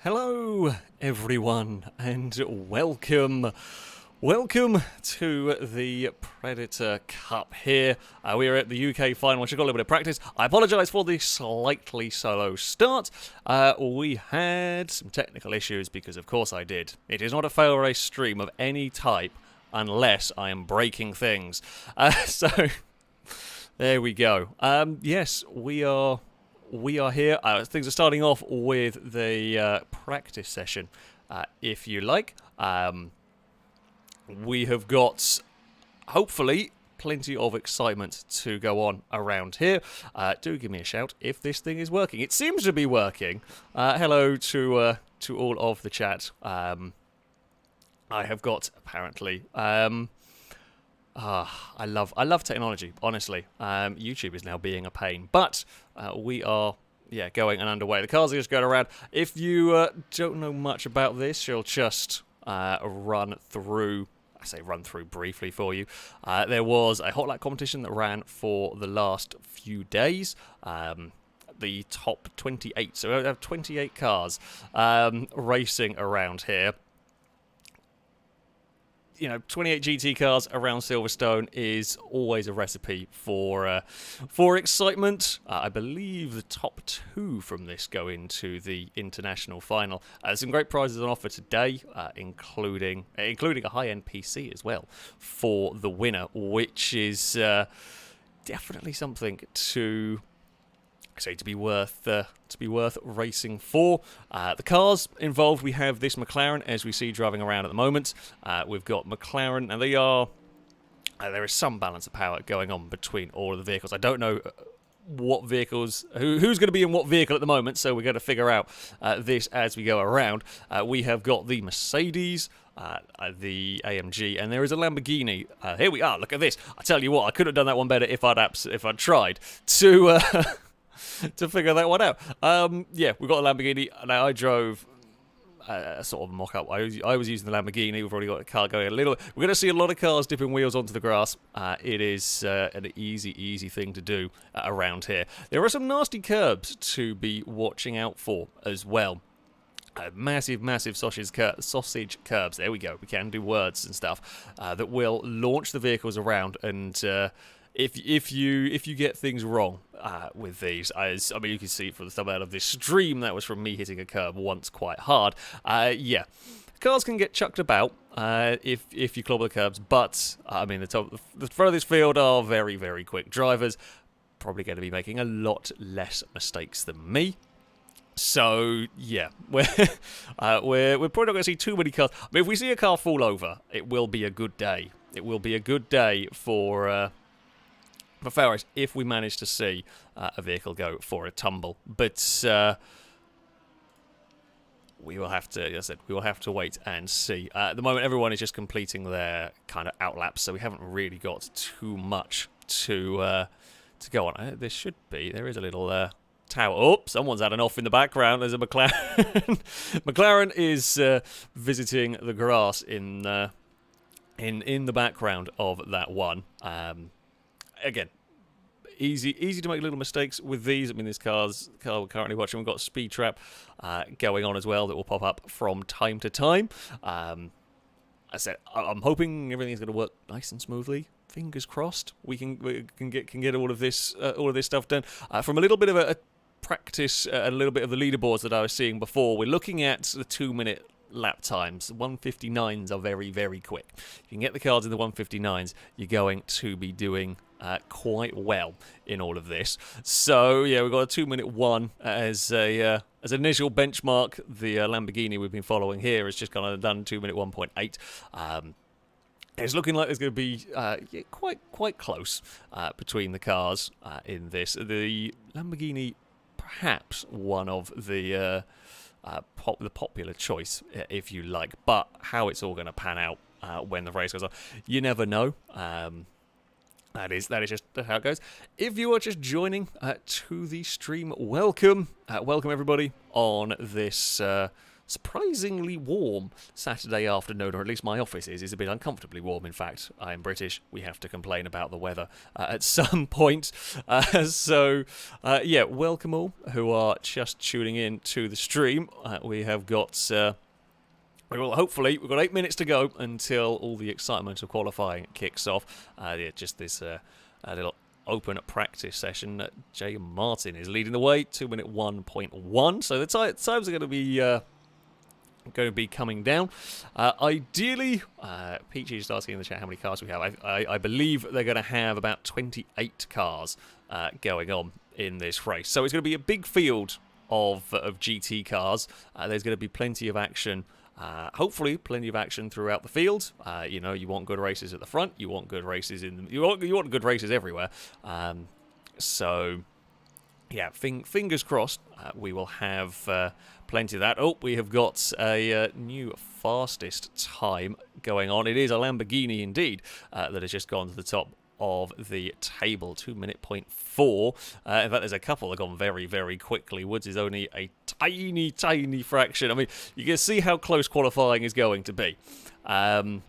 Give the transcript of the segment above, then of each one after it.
Hello, everyone, and welcome to the Predator Cup here. We are at the UK final, which I got a little bit of practice. I apologise for the slightly slow start. We had some technical issues because, of course, I did. It is not a fail race stream of any type unless I am breaking things. So, there we go. Yes, we are here. Things are starting off with the practice session, if you like. We have got, hopefully, plenty of excitement to go on around here. Do give me a shout if this thing is working. It seems to be working. Hello to all of the chat. I have got, apparently... I love technology, honestly. YouTube is now being a pain, but we are, going and underway. The cars are just going around. If you don't know much about this, you'll just run through briefly for you. There was a hot lap competition that ran for the last few days. The top 28, so we have 28 cars racing around here. 28 GT cars around Silverstone is always a recipe for excitement. I believe the top two from this go into the international final. Some great prizes on offer today, including a high-end PC as well for the winner, which is definitely something to be worth racing for. The cars involved, we have this McLaren, as we see driving around at the moment. We've got McLaren, and they are... there is some balance of power going on between all of the vehicles. I don't know what vehicles... Who's going to be in what vehicle at the moment, so we're going to figure out this as we go around. We have got the Mercedes, the AMG, and there is a Lamborghini. Here we are, look at this. I tell you what, I could have done that one better if I'd tried to... to figure that one out. We've got a Lamborghini. Now, I drove a sort of mock-up. I was using the Lamborghini. We've already got a car going a little... We're going to see a lot of cars dipping wheels onto the grass. It is an easy thing to do around here. There are some nasty curbs to be watching out for as well. Massive sausage curbs. There we go. We can do words and stuff that will launch the vehicles around, and... If you get things wrong with these, you can see from the thumbnail of this stream, that was from me hitting a curb once quite hard. Cars can get chucked about if you clobber the curbs, but the front of this field are very quick drivers, probably going to be making a lot less mistakes than me. So we're probably not going to see too many cars. If we see a car fall over, it will be a good day. It will be a good day for fair race if we manage to see a vehicle go for a tumble. But we will have to, as I said, wait and see. At the moment, everyone is just completing their kind of outlaps, so we haven't really got too much to go on. There is a little tower. Oh, someone's had an off in the background. There's a McLaren. McLaren is visiting the grass in the background of that one. Again, easy to make little mistakes with these. This car we're currently watching, we've got a speed trap going on as well that will pop up from time to time. I said I'm hoping everything's going to work nice and smoothly. Fingers crossed. We can get all of this stuff done. From a little bit of a practice, a little bit of the leaderboards that I was seeing before, we're looking at the 2-minute lap times. 1:59s are very quick. If you can get the cars in the 1:59s, you're going to be doing quite well in all of this. So we've got a 2-minute one as an initial benchmark. The Lamborghini we've been following here has just kind of done 2-minute 1.8. It's looking like there's going to be quite close between the cars in this. The Lamborghini, perhaps one of the popular choice, if you like, but how it's all going to pan out when the race goes on, you never know. That is just how it goes. If you are just joining to the stream, welcome everybody on this surprisingly warm Saturday afternoon, or at least my office is. It's a bit uncomfortably warm, in fact. I'm British. We have to complain about the weather at some point. Yeah, welcome all who are just tuning in to the stream. We have got... Well, hopefully, we've got 8 minutes to go until all the excitement of qualifying kicks off. Just this little open practice session. Jay Martin is leading the way, 2-minute 1.1. So the times are going to be coming down. Ideally, Peachy is asking in the chat how many cars we have. I believe they're going to have about 28 cars going on in this race. So it's going to be a big field of GT cars. There's going to be plenty of action. Hopefully, plenty of action throughout the field. You want good races at the front. You want good races you want good races everywhere. Yeah, fingers crossed. We will have plenty of that. Oh, we have got a new fastest time going on. It is a Lamborghini indeed that has just gone to the top of the table, 2-minute 0.4. In fact, there's a couple that have gone very, very quickly. Woods is only a tiny, tiny fraction. I mean, you can see how close qualifying is going to be. You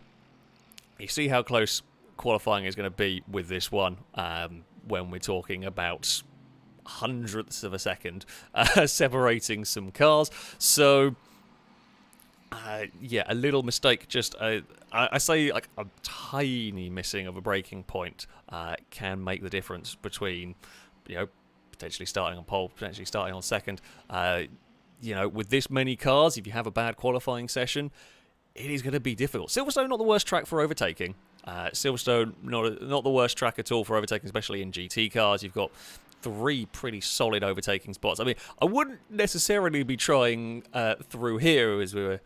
see how close qualifying is going to be with this one when we're talking about hundredths of a second separating some cars. So... yeah, a little mistake, just I say like a tiny missing of a braking point can make the difference between, potentially starting on pole, potentially starting on second. With this many cars, if you have a bad qualifying session, it is going to be difficult. Silverstone, not the worst track for overtaking. Silverstone, not the worst track at all for overtaking, especially in GT cars. You've got 3 pretty solid overtaking spots. I mean, I wouldn't necessarily be trying through here as we were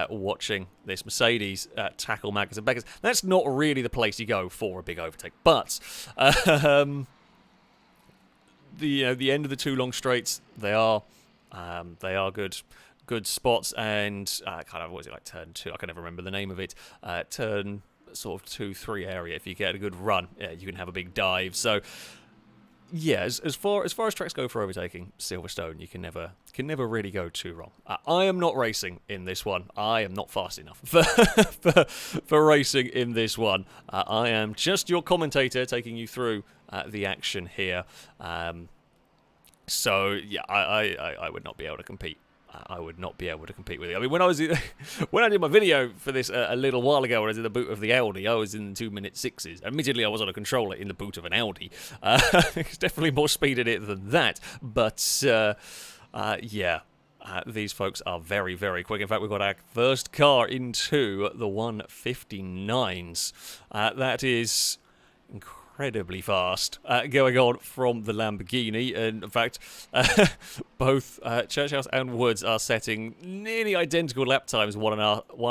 watching this Mercedes tackle Magnus and Beckers. That's not really the place you go for a big overtake. But the end of the 2 long straights, they are good spots, and kind of, what was it, like turn 2? I can never remember the name of it. Turn sort of 2-3 area. If you get a good run, you can have a big dive. So. Yeah, as far as tracks go for overtaking, Silverstone, you can never really go too wrong. I am not racing in this one. I am not fast enough for racing in this one. I am just your commentator, taking you through the action here. So yeah, I would not be able to compete. I would not be able to compete with it. I mean, when I did my video for this a little while ago, when I was in the boot of the Audi, I was in 2-minute 6s. Admittedly, I was on a controller in the boot of an Audi. There's definitely more speed in it than that. But these folks are very, very quick. In fact, we've got our first car into the 159s. That is incredibly fast going on from the Lamborghini, and in fact both Churchhouse and Woods are setting nearly identical lap times, one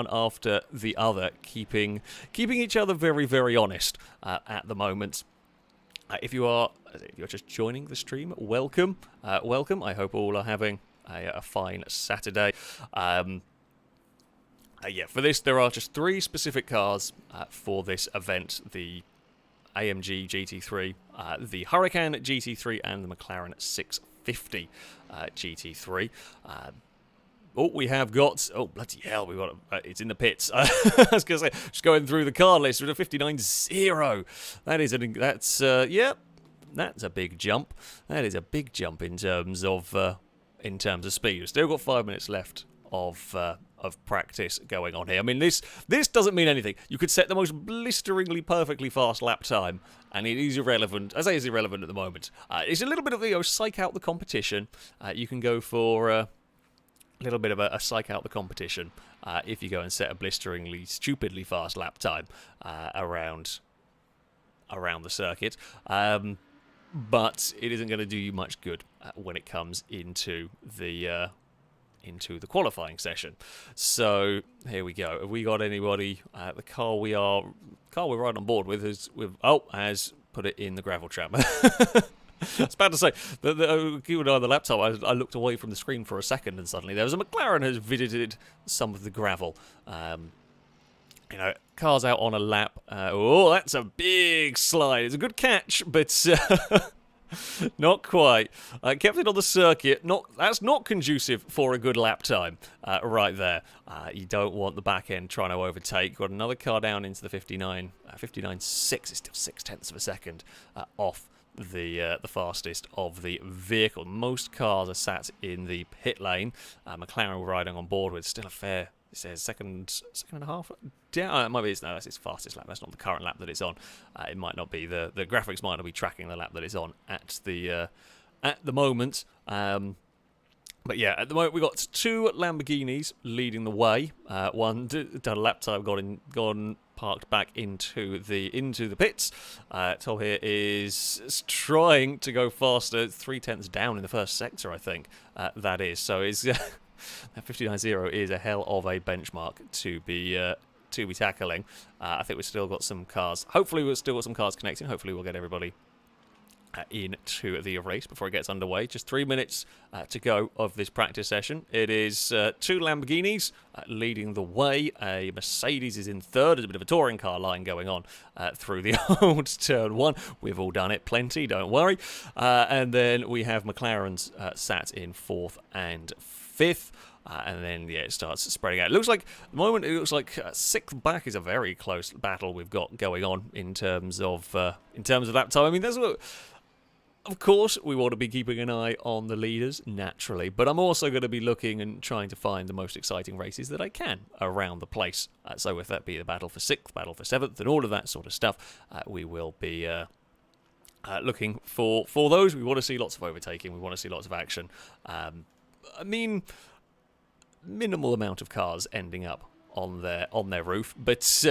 after the other, keeping each other very, very honest at the moment. If you're just joining the stream, welcome. I hope all are having a fine Saturday. For this, there are just 3 specific cars for this event: the AMG GT3, the Huracan GT3, and the McLaren 650 GT3. We have got... Oh, bloody hell, we've got... it's in the pits. I was going to say, just going through the car list with a 59.0. That's a big jump. That is a big jump in terms of speed. We've still got 5 minutes left of practice going on here. I mean, this doesn't mean anything. You could set the most blisteringly perfectly fast lap time, and it is irrelevant. I say it's irrelevant at the moment. It's a little bit of psych out the competition. You can go for a little bit of a psych out the competition if you go and set a blisteringly, stupidly fast lap time around the circuit. But it isn't going to do you much good when it comes into the qualifying session. So here we go. Have we got anybody? The car we're right on board with has put it in the gravel trap. I was about to say, keep an eye on the laptop. I looked away from the screen for a second, and suddenly there was a McLaren has visited some of the gravel. Cars out on a lap. That's a big slide. It's a good catch, but Not quite. Kept it on the circuit. That's not conducive for a good lap time right there. You don't want the back end trying to overtake. Got another car down into the 59. 59.6 is still 0.6 of a second off the fastest of the vehicle. Most cars are sat in the pit lane. McLaren were riding on board with still a fair. It says second and a half down. It might be. No, that's its fastest lap. That's not the current lap that it's on. It might not be. The graphics might not be tracking the lap that it's on at the moment. But yeah, at the moment we've got two Lamborghinis leading the way. One done a lap time, gone parked back into the pits. Tom here is trying to go faster. 0.3 down in the first sector, I think. That is. So it's. That 59.0 is a hell of a benchmark to be tackling. I think we've still got some cars. Hopefully we've still got some cars connecting. Hopefully we'll get everybody into the race before it gets underway. Just 3 minutes to go of this practice session. It is two Lamborghinis leading the way. A Mercedes is in third. There's a bit of a touring car line going on through the old turn one. We've all done it plenty, don't worry. And then we have McLaren's sat in fourth and fifth. And then, yeah, it starts spreading out. It looks like, at the moment, it looks like sixth back is a very close battle we've got going on in terms of that time. I mean, that's what... Of course, we want to be keeping an eye on the leaders, naturally, but I'm also going to be looking and trying to find the most exciting races that I can around the place. So if that be the battle for 6th, battle for 7th, and all of that sort of stuff, we will be looking for those. We want to see lots of overtaking. We want to see lots of action. I mean, minimal amount of cars ending up on their roof, but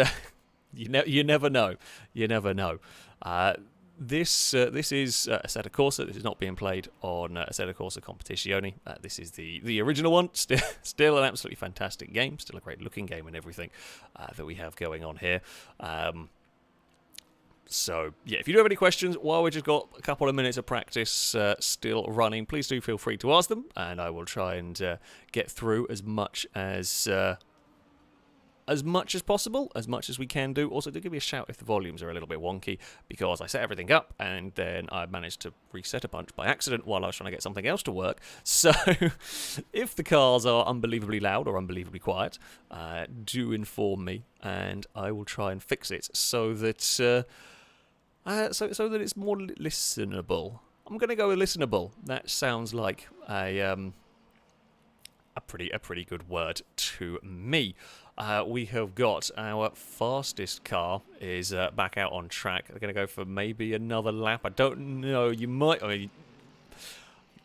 you never know. You never know. This is Assetto Corsa. This is not being played on Assetto Corsa Competizione. This is the original one. Still an absolutely fantastic game. Still a great looking game and everything that we have going on here. So, yeah, if you do have any questions while we've just got a couple of minutes of practice still running, please do feel free to ask them, and I will try and get through as much as possible, as much as we can do. Also, do give me a shout if the volumes are a little bit wonky, because I set everything up and then I managed to reset a bunch by accident while I was trying to get something else to work. So, if the cars are unbelievably loud or unbelievably quiet, do inform me, and I will try and fix it so that so that it's more listenable. I'm going to go with listenable. That sounds like a pretty good word to me. We have got our fastest car is back out on track. They're going to go for maybe another lap. I don't know.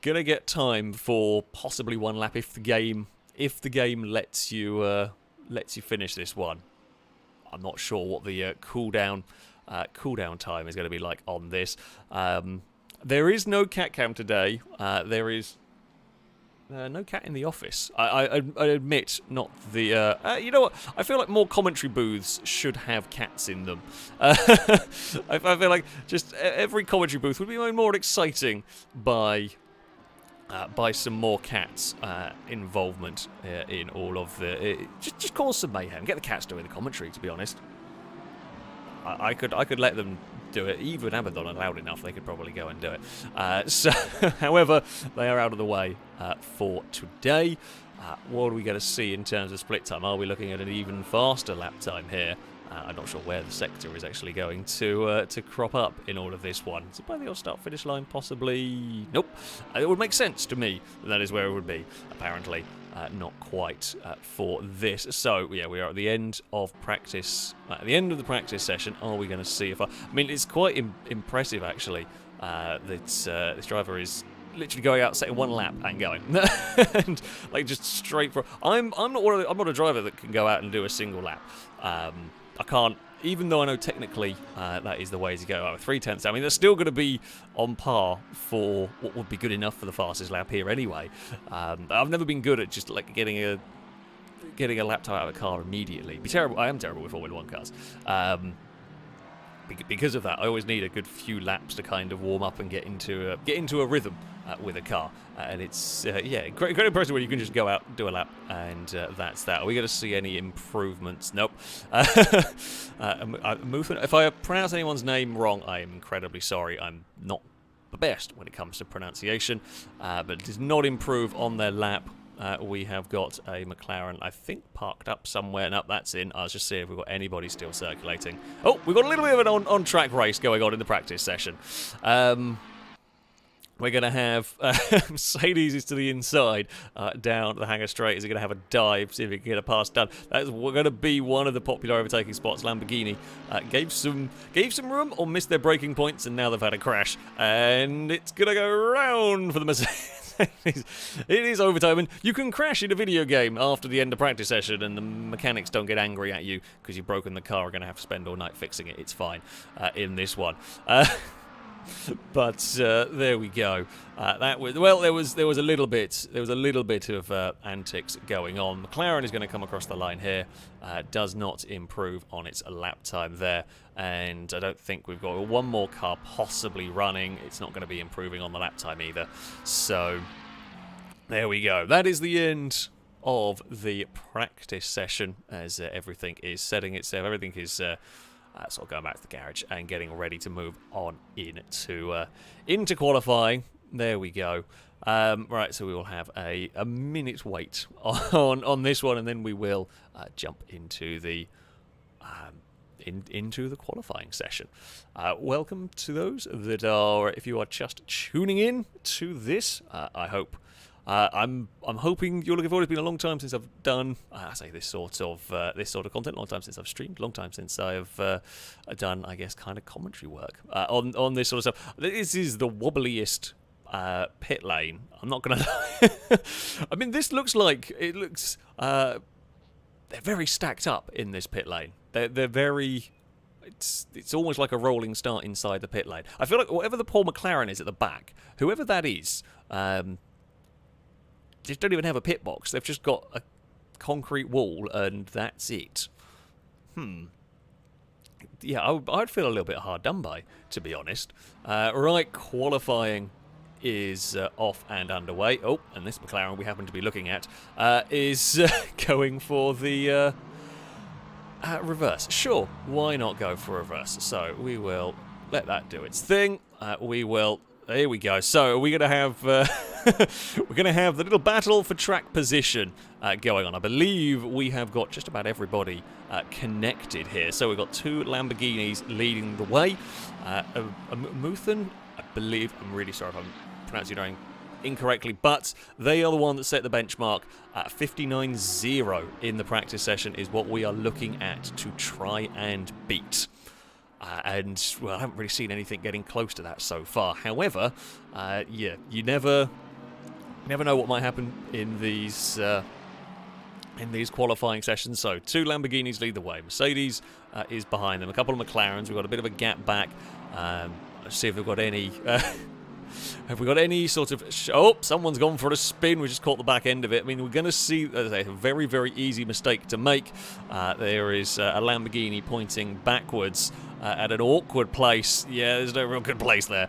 Gonna get time for possibly one lap if the game lets you finish this one. I'm not sure what the cooldown time is going to be like on this. There is no cat cam today. There is no cat in the office. I admit, not the... you know what? I feel like more commentary booths should have cats in them. I feel like just every commentary booth would be made more exciting by some more cats involvement in all of the... just cause some mayhem. Get the cats doing the commentary, to be honest. I could let them do it. Even Abaddon are loud enough, they could probably go and do it. However, they are out of the way for today. What are we going to see in terms of split time? Are we looking at an even faster lap time here? I'm not sure where the sector is actually going to crop up in all of this one. Is it by the start-finish line? Possibly. Nope. It would make sense to me that is where it would be. Apparently, not quite for this. So, yeah, we are at the end of practice. At the end of the practice session, are we going to see if... I mean, it's quite impressive, actually, that this driver is literally going out, setting one lap and going. And, like, just straight for... I'm not a driver that can go out and do a single lap. I can't, even though I know technically that is the way to go. 0.3. I mean, they're still going to be on par for what would be good enough for the fastest lap here anyway. I've never been good at just like getting a lap time out of a car immediately. I am terrible with Formula 1 cars. Because of that, I always need a good few laps to kind of warm up and get into a rhythm with a car. And it's great impressive when you can just go out, do a lap, and that's that. Are we going to see any improvements? Nope. If I pronounce anyone's name wrong, I am incredibly sorry. I'm not the best when it comes to pronunciation, but does not improve on their lap. We have got a McLaren, I think, parked up somewhere. No, that's in. I was just seeing if we've got anybody still circulating. Oh, we've got a little bit of an on-track race going on in the practice session. We're going to have Mercedes is to the inside, down the hangar straight. Is he going to have a dive, see if he can get a pass done? That's going to be one of the popular overtaking spots. Lamborghini gave some room or missed their braking points, and now they've had a crash. And it's going to go round for the Mercedes. It is overtime, and you can crash in a video game after the end of practice session, and the mechanics don't get angry at you because you've broken the car. We're going to have to spend all night fixing it. It's fine in this one. But there we go. That was there was a little bit of antics going on. McLaren is going to come across the line here. Does not improve on its lap time there, and I don't think we've got one more car possibly running. It's not going to be improving on the lap time either. So there we go. That is the end of the practice session, as everything is setting itself. Everything is sort of going back to the garage and getting ready to move on into qualifying. There we go. Right, so we will have a minute wait on this one, and then we will jump into the into the qualifying session. Welcome to those that are, if you are just tuning in to this, I hope. I'm hoping you're looking forward. It's been a long time since I've done this sort of content. Long time since I've streamed. Long time since I've done, I guess, kind of commentary work on this sort of stuff. This is the wobbliest pit lane. I'm not gonna lie. I mean, this looks like it looks. They're very stacked up in this pit lane. They're very. It's almost like a rolling start inside the pit lane. I feel like whatever the poor McLaren is at the back, whoever that is. Just don't even have a pit box. They've just got a concrete wall, and that's it. Yeah, I'd feel a little bit hard done by, to be honest. Right, qualifying is off and underway. Oh, and this McLaren we happen to be looking at is going for the reverse. Sure, why not go for reverse? So we will let that do its thing. We will. There we go. So we're going to have the little battle for track position going on. I believe we have got just about everybody connected here. So we've got two Lamborghinis leading the way. Muthan, I believe. I'm really sorry if I'm pronouncing your name incorrectly, but they are the one that set the benchmark. 59.0 in the practice session is what we are looking at to try and beat. And, well, I haven't really seen anything getting close to that so far. However, yeah, you never know what might happen in these qualifying sessions. So, two Lamborghinis lead the way. Mercedes is behind them. A couple of McLarens. We've got a bit of a gap back. Let's see if we've got any... have we got any sort of... Oh, someone's gone for a spin. We just caught the back end of it. I mean, we're going to see a very, very easy mistake to make. There is a Lamborghini pointing backwards at an awkward place. Yeah, there's no real good place there.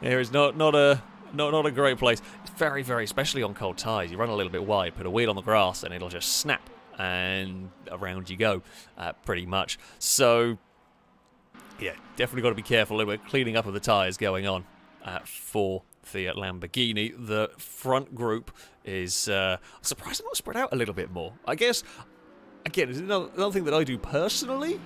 There is not a great place. It's very, very, especially on cold tyres. You run a little bit wide, put a wheel on the grass, and it'll just snap, and around you go, pretty much. So... yeah, definitely got to be careful. We're cleaning up of the tyres going on for the Lamborghini. The front group is surprised they're not spread out a little bit more. I guess, again, it's another thing that I do personally.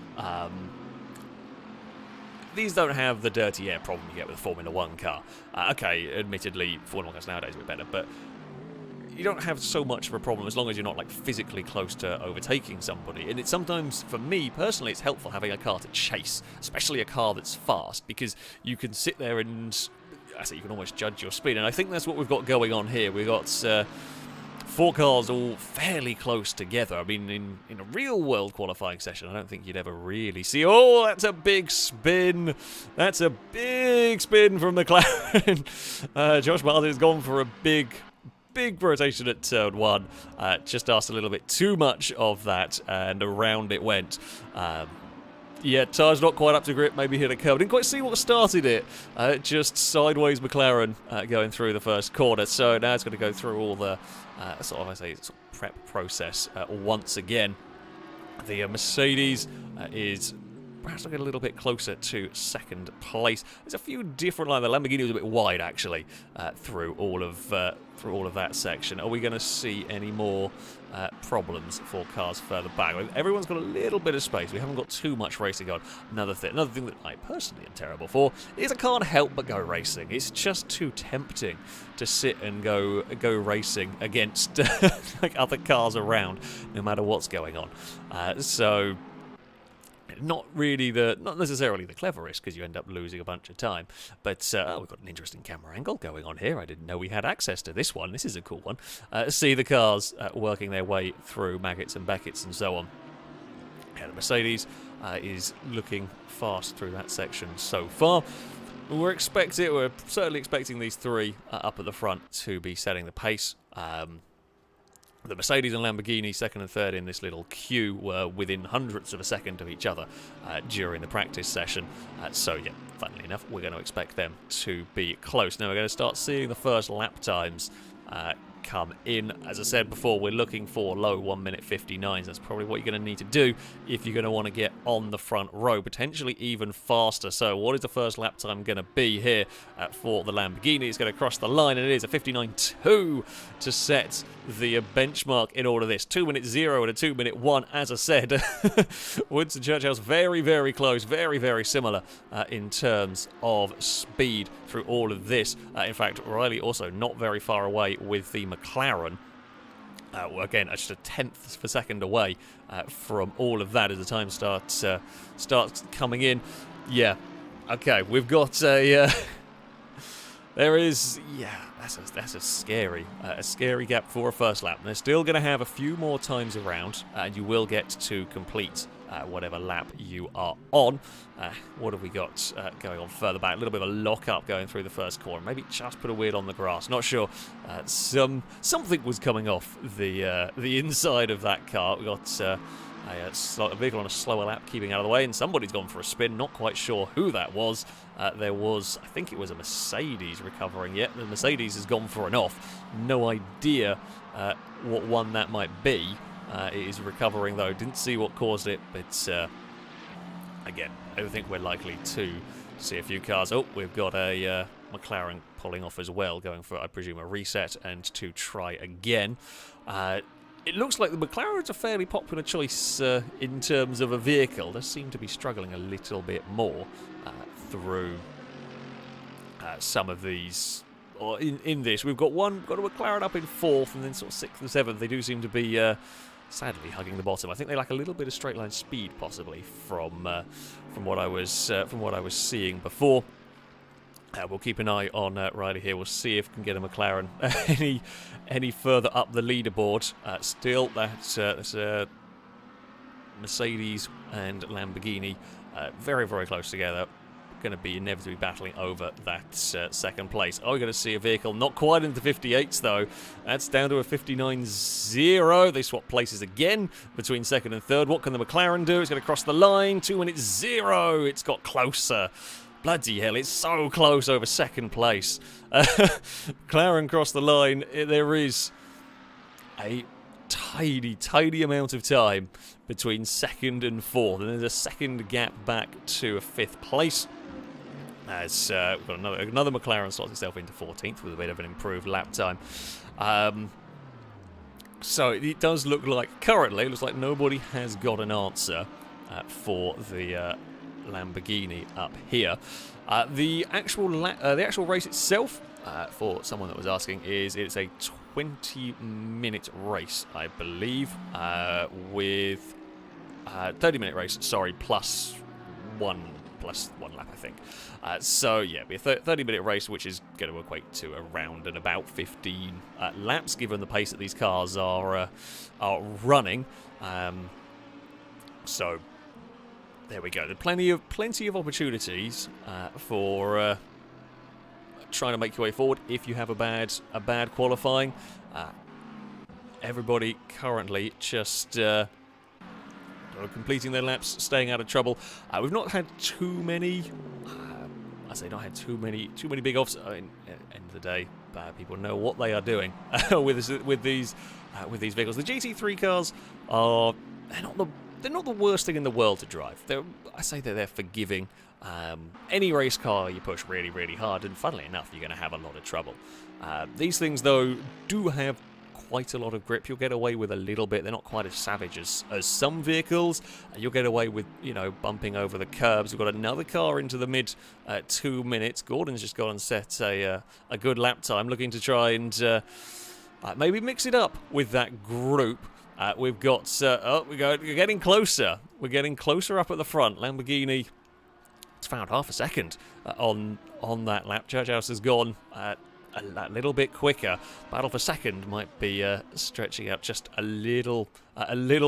These don't have the dirty air problem you get with a Formula 1 car. Okay, admittedly, Formula 1 cars nowadays are a bit better, but you don't have so much of a problem as long as you're not like physically close to overtaking somebody. And it's sometimes, for me personally, it's helpful having a car to chase, especially a car that's fast, because you can sit there and you can almost judge your speed. And I think that's what we've got going on here. We've got four cars all fairly close together. I mean, in a real world qualifying session, I don't think you'd ever really see... oh, that's a big spin. That's a big spin from McLaren. Josh Martin has gone for a big rotation at turn one. Just asked a little bit too much of that, and around it went. Yeah, tyre's not quite up to grip, maybe hit a curb. Didn't quite see what started it. Just sideways McLaren going through the first corner. So now it's going to go through all the sort of prep process once again. The Mercedes is perhaps get a little bit closer to second place. There's a few different lines. The Lamborghini was a bit wide, actually, through all of that section. Are we going to see any more problems for cars further back? Everyone's got a little bit of space. We haven't got too much racing on. Another thing that I personally am terrible for is I can't help but go racing. It's just too tempting to sit and go racing against like other cars around, no matter what's going on. So not necessarily the cleverest, because you end up losing a bunch of time. But we've got an interesting camera angle going on here. I didn't know we had access to this one. This is a cool one. See the cars working their way through Maggots and Beckett's and so on. Yeah, the Mercedes is looking fast through that section so far. We're certainly expecting these three up at the front to be setting the pace. The Mercedes and Lamborghini, second and third in this little queue, were within hundredths of a second of each other during the practice session. So, yeah, funnily enough, we're going to expect them to be close. Now, we're going to start seeing the first lap times come in. As I said before, we're looking for low 1 minute 59s. That's probably what you're going to need to do if you're going to want to get on the front row, potentially even faster. So what is the first lap time going to be here for the Lamborghini? It's going to cross the line, and it is a 59.2 to set the benchmark in all of this. 2 minute 0 and a 2 minute 1, as I said. Woods and Churchill's very, very close, very, very similar in terms of speed through all of this. In fact, Riley also not very far away with the McLaren. Again, just a tenth of a second away from all of that as the time starts coming in. Yeah, okay, we've got a... there is... Yeah, that's a scary gap for a first lap. They're still going to have a few more times around, and you will get to complete whatever lap you are on. What have we got going on further back? A little bit of a lock-up going through the first corner. Maybe just put a wheel on the grass. Not sure. Something was coming off the inside of that car. We got a vehicle on a slower lap keeping out of the way, and somebody's gone for a spin. Not quite sure who that was. I think it was a Mercedes recovering yet. The Mercedes has gone for an off. No idea what one that might be. It is recovering, though. Didn't see what caused it, but again, I think we're likely to see a few cars. Oh, we've got a McLaren pulling off as well, going for, I presume, a reset and to try again. It looks like the McLaren's a fairly popular choice in terms of a vehicle. They seem to be struggling a little bit more through some of these. Or in this, we've got a McLaren up in fourth, and then sort of sixth and seventh. They do seem to be sadly hugging the bottom. I think they lack a little bit of straight line speed, possibly from what I was seeing before. We'll keep an eye on Riley here. We'll see if we can get a McLaren any further up the leaderboard. Still, that's Mercedes and Lamborghini very, very close together. Going to be inevitably battling over that second place. Oh, we're going to see a vehicle not quite into 58s, though. That's down to a 59.0. They swap places again between second and third. What can the McLaren do? It's going to cross the line. 2 minutes 0. It's got closer. Bloody hell, it's so close over second place. McLaren crossed the line. There is a tiny amount of time between second and fourth, and there's a second gap back to a fifth place. As we've got another McLaren slots itself into 14th with a bit of an improved lap time. So it does look like, currently, it looks like nobody has got an answer for the Lamborghini up here. The actual race itself, for someone that was asking, it's a 20-minute race, I believe, with 30-minute race. Sorry, plus one lap, I think. So yeah, it'll be a 30-minute race, which is going to equate to around and about 15 laps, given the pace that these cars are running. So there we go. There are plenty of opportunities for trying to make your way forward if you have a bad qualifying. Everybody currently just completing their laps, staying out of trouble. We've not had too many. Not had too many big offs. End of the day, people know what they are doing with these vehicles. The GT3 cars they're they're not the worst thing in the world to drive. I say that they're forgiving. Any race car you push really, really hard, and funnily enough, you're going to have a lot of trouble. These things, though, do have quite a lot of grip. You'll get away with a little bit. They're not quite as savage as some vehicles. You'll get away with, bumping over the curbs. We've got another car into the mid 2 minutes. Gordon's just gone and set a good lap time, looking to try and maybe mix it up with that group. We've got, we're getting closer. We're getting closer up at the front. Lamborghini, it's found half a second on that lap. Churchhouse has gone a little bit quicker. Battle for second might be stretching out just a little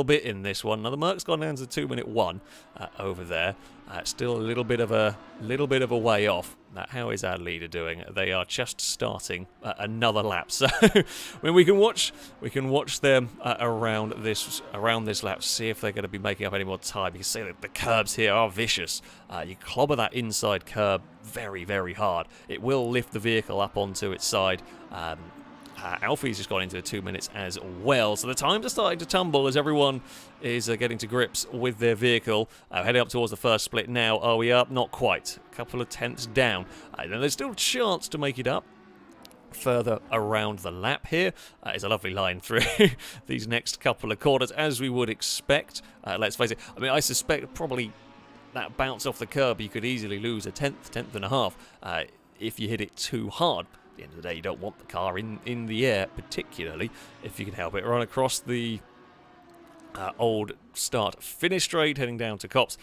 bit in this one. Now the Merc's gone down to 2-minute 1 over there. Still a little bit of a way off. How is our leader doing? They are just starting another lap. So when we can watch them around this lap, see if they're going to be making up any more time. You can see that the curbs here are vicious. You clobber that inside curb very, very hard. It will lift the vehicle up onto its side. Alfie's just gone into 2 minutes as well. So the times are starting to tumble as everyone is getting to grips with their vehicle. Heading up towards the first split now. Are we up? Not quite. A couple of tenths down. And there's still a chance to make it up further around the lap here. It's a lovely line through these next couple of corners, as we would expect. Let's face it. I mean, I suspect probably that bounce off the curb, you could easily lose a tenth and a half if you hit it too hard. At the end of the day, you don't want the car in the air, particularly if you can help it. Run across the old start-finish straight, heading down to Cops.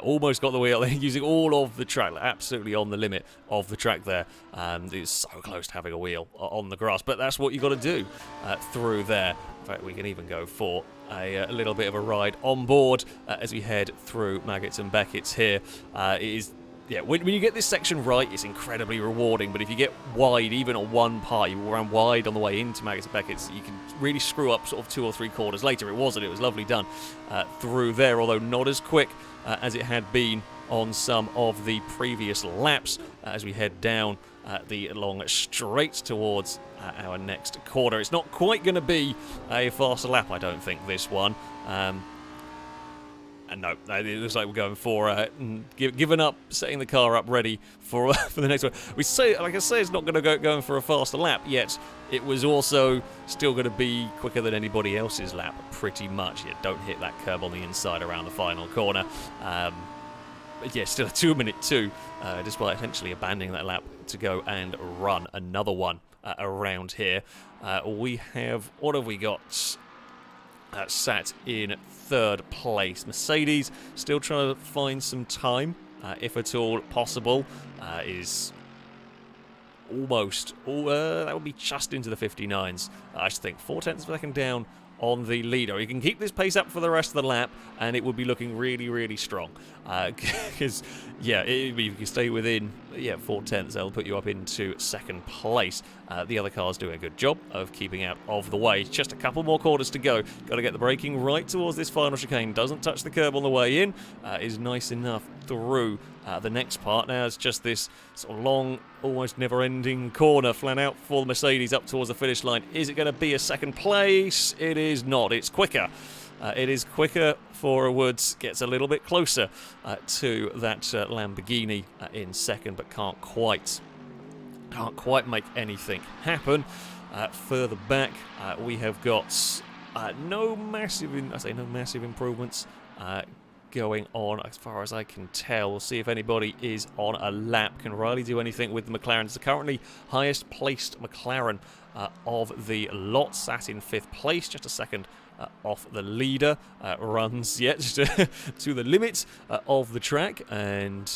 Almost got the wheel, using all of the track, absolutely on the limit of the track there. It's so close to having a wheel on the grass, but that's what you got to do through there. In fact, we can even go for a little bit of a ride on board as we head through Maggots and Beckett's here. It is. Yeah, when you get this section right, it's incredibly rewarding, but if you get wide, even on one part, you run wide on the way into Maggots and Beckett's, you can really screw up sort of 2 or 3 quarters later. It was lovely done through there, although not as quick as it had been on some of the previous laps as we head down the long straight towards our next corner. It's not quite going to be a faster lap, I don't think, this one. And no, it looks like we're going for giving up, setting the car up ready for the next one. We say, like I say, it's not going to going for a faster lap, yet it was also still going to be quicker than anybody else's lap, pretty much. Yeah, don't hit that curb on the inside around the final corner. But yeah, still a 2-minute 2, despite essentially abandoning that lap to go and run another one around here. What have we got? Sat in 3rd place. Mercedes still trying to find some time, if at all possible. Is almost, that would be just into the 59s. I think 4 tenths of a second down on the leader. He can keep this pace up for the rest of the lap, and it would be looking really, really strong. Because, yeah, if you can stay within 4 tenths, that'll put you up into 2nd place. The other car's doing a good job of keeping out of the way. Just a couple more quarters to go. Got to get the braking right towards this final chicane. Doesn't touch the curb on the way in. Is nice enough through the next part. Now it's just this sort of long, almost never-ending corner. Flan out for the Mercedes up towards the finish line. Is it going to be a 2nd place? It is not. It's quicker. It is quicker for Woods. Gets a little bit closer to that Lamborghini in 2nd, but can't quite make anything happen. Further back, we have got no massive improvements going on as far as I can tell. We'll see if anybody is on a lap. Can Riley do anything with the McLaren? It's the currently highest placed McLaren of the lot, sat in 5th place, just a second off the leader. Runs yet to the limit of the track, and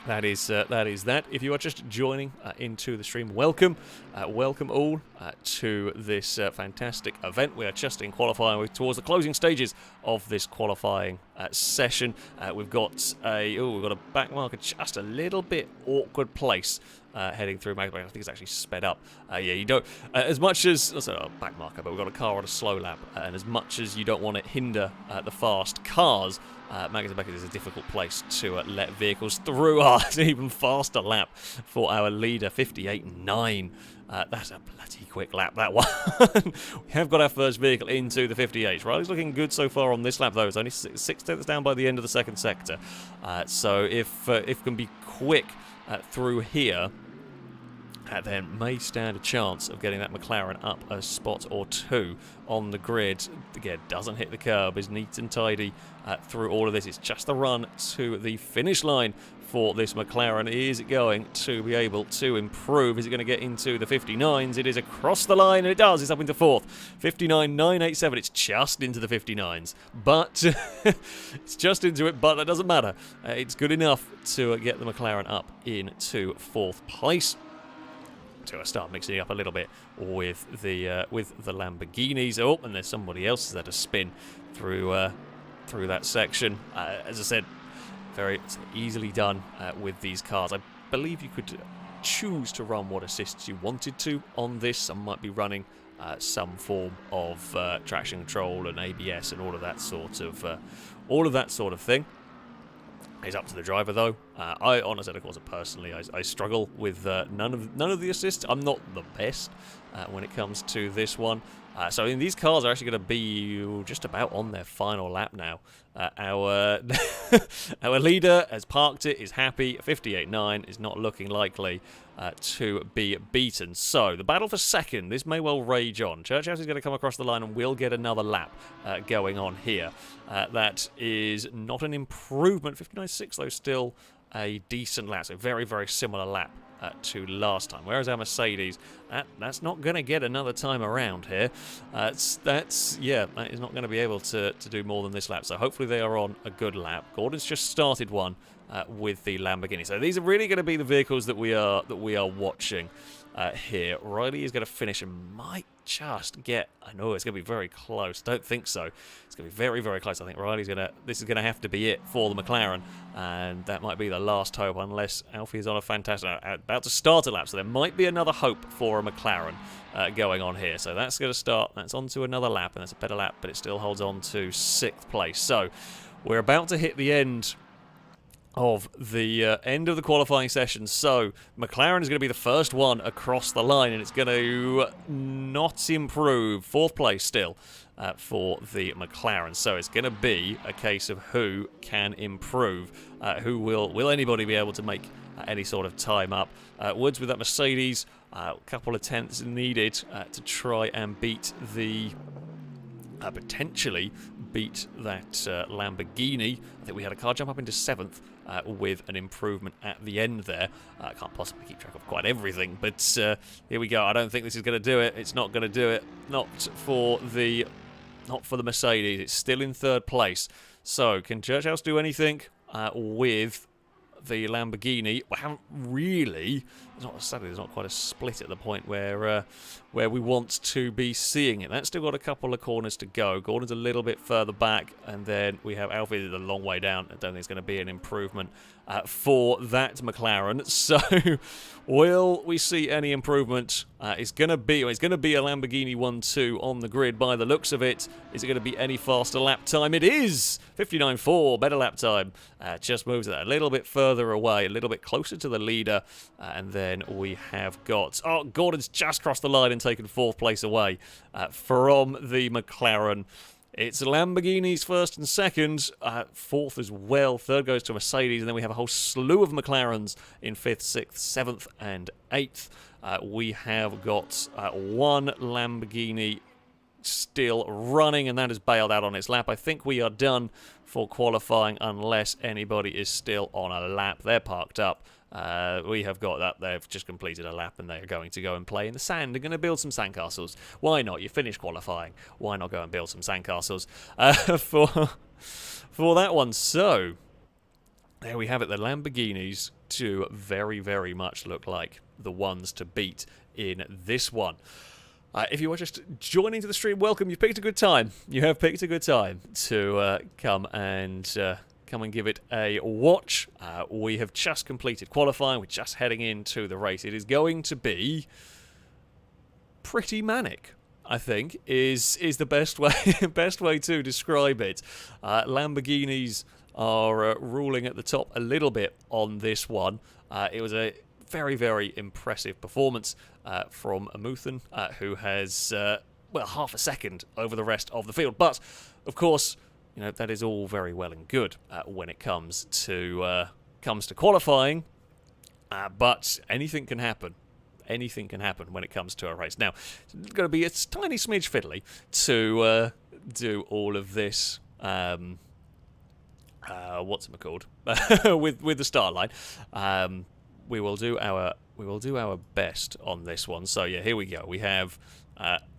that is that. If you are just joining into the stream, welcome all to this fantastic event. We are just in qualifying. We're towards the closing stages of this qualifying session. We've got a back marker, just a little bit awkward place heading through. I think it's actually sped up. You don't as much as a back marker, but we've got a car on a slow lap, and as much as you don't want to hinder the fast cars, Maggots and Beckett is a difficult place to let vehicles through. It's an even faster lap for our leader, 58.9 That's a bloody quick lap, that one. We have got our first vehicle into the 58. Riley's looking good so far on this lap, though. It's only 6 tenths down by the end of the second sector. So if can be quick through here, then may stand a chance of getting that McLaren up a spot or two on the grid. Again, doesn't hit the curb, is neat and tidy through all of this. It's just the run to the finish line for this McLaren. Is it going to be able to improve? Is it going to get into the 59s? It is across the line, and it does. It's up into fourth. 59.987. It's just into the 59s. But it's just into it, but that doesn't matter. It's good enough to get the McLaren up into fourth place. To start mixing it up a little bit with the Lamborghinis. Oh, and there's somebody else that's had a spin through that section. As I said, very easily done with these cars. I believe you could choose to run what assists you wanted to on this. Some might be running some form of traction control and ABS and all of that sort of thing. It's up to the driver, though. I, on Assetto Corsa personally, I struggle with none of the assists. I'm not the best when it comes to this one. So these cars are actually going to be just about on their final lap now. Our our leader has parked it, is happy. 58.9 is not looking likely to be beaten. So the battle for second, this may well rage on. Churchhouse is going to come across the line and we'll get another lap going on here. That is not an improvement. 59.6 though, still a decent lap. So very, very similar lap to last time. Whereas our Mercedes, that's not going to get another time around here. That is not going to be able to do more than this lap. So hopefully they are on a good lap. Gordon's just started one with the Lamborghini. So these are really going to be the vehicles that we are watching here. Riley is going to finish and might just get. I know it's going to be very close. Don't think so. It's going to be very, very close. I think Riley's going to. This is going to have to be it for the McLaren, and that might be the last hope unless Alfie is on a fantastic. About to start a lap, so there might be another hope for a McLaren going on here. So that's going to start. That's on to another lap, and that's a better lap, but it still holds on to 6th place. So we're about to hit the end of the end of the qualifying session. So McLaren is going to be the first one across the line, and it's going to not improve. 4th place still for the McLaren. So it's going to be a case of who can improve. Who will anybody be able to make any sort of time up? Woods with that Mercedes, a couple of tenths needed to try and beat the potentially beat that Lamborghini. I think we had a car jump up into 7th with an improvement at the end there. I can't possibly keep track of quite everything, but here we go. I don't think this is going to do it. It's not going to do it. Not for the Mercedes. It's still in 3rd place. So can Churchhouse do anything with the Lamborghini? We haven't really. Sadly, there's not quite a split at the point where we want to be seeing it. That's still got a couple of corners to go. Gordon's a little bit further back, and then we have Alfie a long way down. I don't think it's going to be an improvement for that McLaren. So, will we see any improvement? It's going to be a Lamborghini 1-2 on the grid by the looks of it. Is it going to be any faster lap time? It is 59.4, better lap time. Just moves that a little bit further away, a little bit closer to the leader, and then we have got Gordon's just crossed the line and taken 4th place away from the McLaren. It's Lamborghini's 1st and 2nd, 4th as well. 3rd goes to Mercedes, and then we have a whole slew of McLarens in 5th, 6th, 7th, and 8th. We have got one Lamborghini still running, and that is bailed out on its lap. I think we are done for qualifying unless anybody is still on a lap. They're parked up. We have got that. They've just completed a lap and they're going to go and play in the sand. They're going to build some sandcastles. Why not? You finished qualifying. Why not go and build some sandcastles for that one? So there we have it. The Lamborghinis do very, very much look like the ones to beat in this one. If you are just joining to the stream, welcome. You've picked a good time. You have picked a good time to come and give it a watch. We have just completed qualifying. We're just heading into the race. It is going to be pretty manic, I think, is the best way to describe it. Lamborghinis are ruling at the top a little bit on this one. It was a very, very impressive performance from Amuthan, who has, half a second over the rest of the field. But, of course, that is all very well and good when it comes to qualifying. But anything can happen. Anything can happen when it comes to a race. Now, it's going to be a tiny smidge fiddly to do all of this. What's it called? with the start line. We will do our best on this one. So yeah, here we go. We have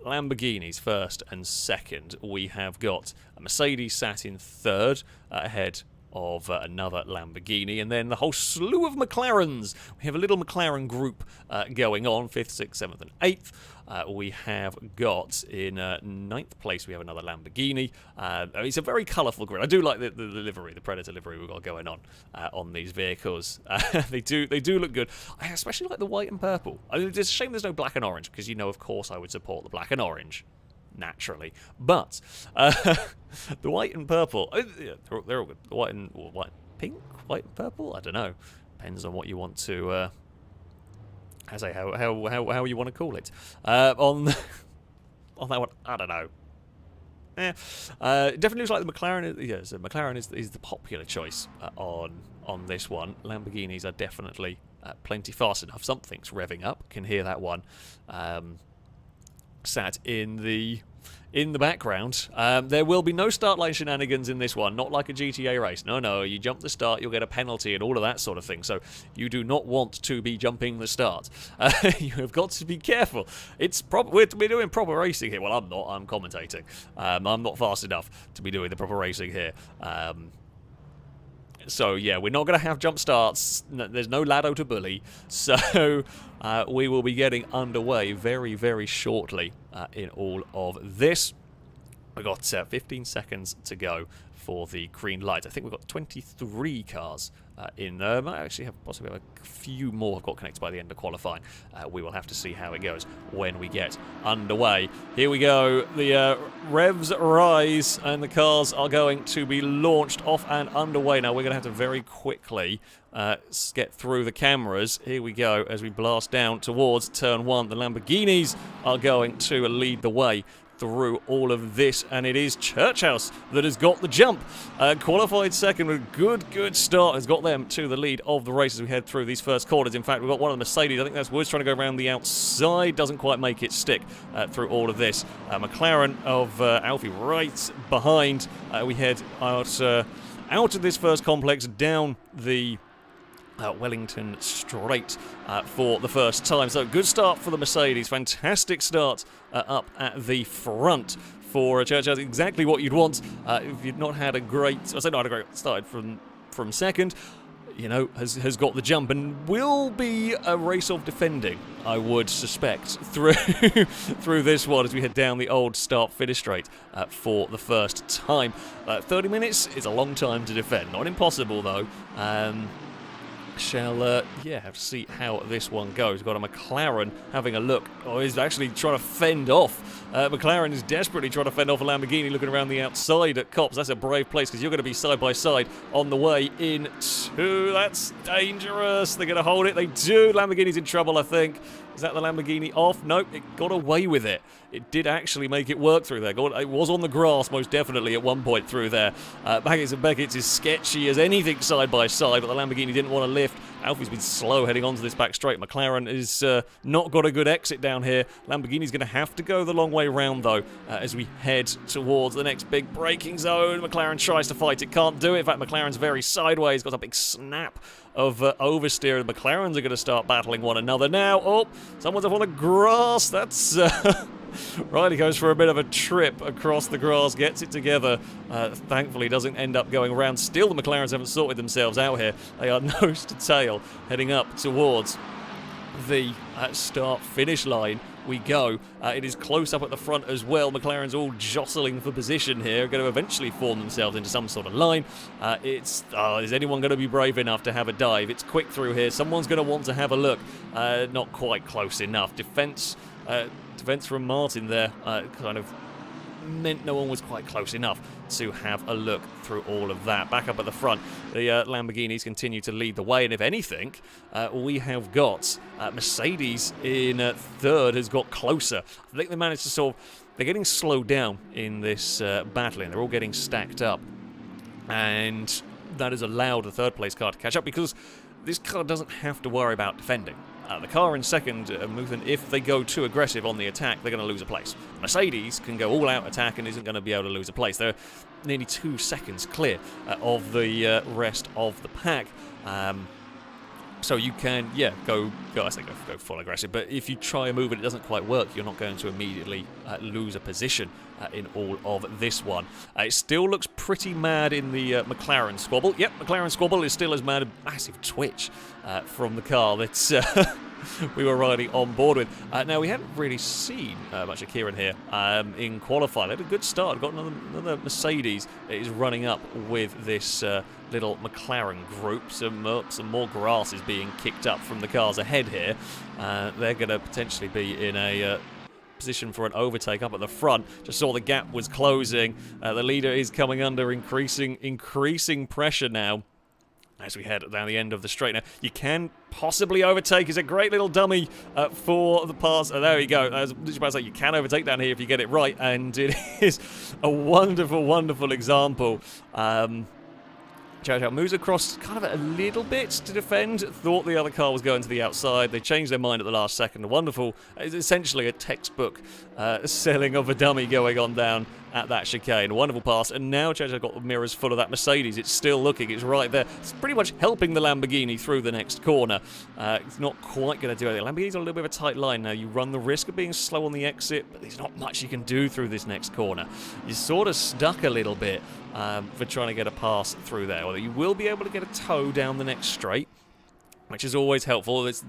Lamborghinis first and second. We have got a Mercedes sat in third, ahead of another Lamborghini, and then the whole slew of McLarens. We have a little McLaren group going on, 5th, 6th, 7th and 8th. We have got in 9th place, we have another Lamborghini. It's a very colourful grid. I do like the livery, the Predator livery we've got going on these vehicles. They do look good. I especially like the white and purple. It's a shame there's no black and orange, because of course I would support the black and orange. Naturally, but the white and purple, they're all good. The white and pink, white and purple. I don't know. Depends on what you want to. How you want to call it. On that one, I don't know. It definitely looks like the McLaren. So McLaren is the popular choice on this one. Lamborghinis are definitely plenty fast enough. Something's revving up. Can hear that one. Sat in the background. There will be no start line shenanigans in this one, not like a GTA race. No, you jump the start, you'll get a penalty and all of that sort of thing. So you do not want to be jumping the start. You have got to be careful. We're doing proper racing here. Well, I'm not. I'm commentating. I'm not fast enough to be doing the proper racing here. So, yeah, we're not going to have jump starts. There's no Lado to bully. So, we will be getting underway very, very shortly in all of this. We've got 15 seconds to go for the green light. I think we've got 23 cars in there. Might actually have possibly a few more have got connected by the end of qualifying. We will have to see how it goes when we get underway. Here we go. The revs rise and the cars are going to be launched off and underway. Now we're going to have to very quickly get through the cameras. Here we go as we blast down towards turn 1. The Lamborghinis are going to lead the way through all of this, and it is Churchhouse that has got the jump. Qualified second with a good start, has got them to the lead of the race as we head through these first corners. In fact, we've got one of the Mercedes, I think that's Woods, trying to go around the outside, doesn't quite make it stick through all of this. McLaren of Alfie right behind. We head out of this first complex, down the Wellington straight for the first time. So good start for the Mercedes. Fantastic start up at the front for Churchill. Exactly what you'd want if you'd not had a great... I say not a great start from second. Has got the jump and will be a race of defending, I would suspect, through this one as we head down the old start-finish straight for the first time. 30 minutes is a long time to defend. Not impossible, though. Shall have to see how this one goes. We've got a McLaren having a look. Oh, he's actually trying to fend off. McLaren is desperately trying to fend off a Lamborghini, looking around the outside at Cops. That's a brave place because you're going to be side by side on the way into. That's dangerous. They're going to hold it. They do. Lamborghini's in trouble, I think. Is that the Lamborghini off? Nope, it got away with it. It did actually make it work through there. It was on the grass, most definitely, at one point through there. Baggett's and Beckett's is sketchy as anything side by side, but the Lamborghini didn't want to lift. Alfie's been slow heading onto this back straight. McLaren is not got a good exit down here. Lamborghini's going to have to go the long way round, though, as we head towards the next big braking zone. McLaren tries to fight it, can't do it. In fact, McLaren's very sideways, got a big snap of oversteer. The McLarens are going to start battling one another now. Oh, someone's up on the grass. That's... Riley goes for a bit of a trip across the grass, gets it together. Thankfully, doesn't end up going around. Still, the McLarens haven't sorted themselves out here. They are nose to tail, heading up towards the start-finish line. We go. It is close up at the front as well. McLaren's all jostling for position here, going to eventually form themselves into some sort of line. Is anyone going to be brave enough to have a dive? It's quick through here. Someone's going to want to have a look. Not quite close enough. Defense from Martin there, kind of meant no one was quite close enough to have a look through all of that. Back up at the front, the Lamborghinis continue to lead the way, and if anything, we have got Mercedes in third has got closer. I think they managed to sort of, they're getting slowed down in this battle, and they're all getting stacked up, and that has allowed the third place car to catch up because this car doesn't have to worry about defending. The car in second movement, if they go too aggressive on the attack, they're going to lose a place. Mercedes can go all-out attack and isn't going to be able to lose a place. They're nearly 2 seconds clear of the rest of the pack. So you can, go full aggressive. But if you try a move and it doesn't quite work, you're not going to immediately lose a position in all of this one. It still looks pretty mad in the McLaren squabble. Yep, McLaren squabble is still as mad. A massive twitch from the car that we were riding on board with. Now, we haven't really seen much of Kieran here in qualifying. They had a good start. Got another Mercedes that is running up with this little McLaren group. Some more grass is being kicked up from the cars ahead here. They're going to potentially be in a position for an overtake up at the front. Just saw the gap was closing. The leader is coming under increasing pressure now as we head down the end of the straight. Now, you can possibly overtake. It's a great little dummy for the pass. Oh, there we go. I was just about to say, you can overtake down here if you get it right, and it is a wonderful, wonderful example. Chow moves across kind of a little bit to defend. Thought the other car was going to the outside. They changed their mind at the last second. A wonderful, it's essentially a textbook selling of a dummy going on down at that chicane. A wonderful pass. And now Chow got the mirrors full of that Mercedes. It's still looking. It's right there. It's pretty much helping the Lamborghini through the next corner. It's not quite going to do anything. Lamborghini's on a little bit of a tight line now. You run the risk of being slow on the exit, but there's not much you can do through this next corner. You're sort of stuck a little bit for trying to get a pass through there. Although you will be able to get a toe down the next straight, which is always helpful. It's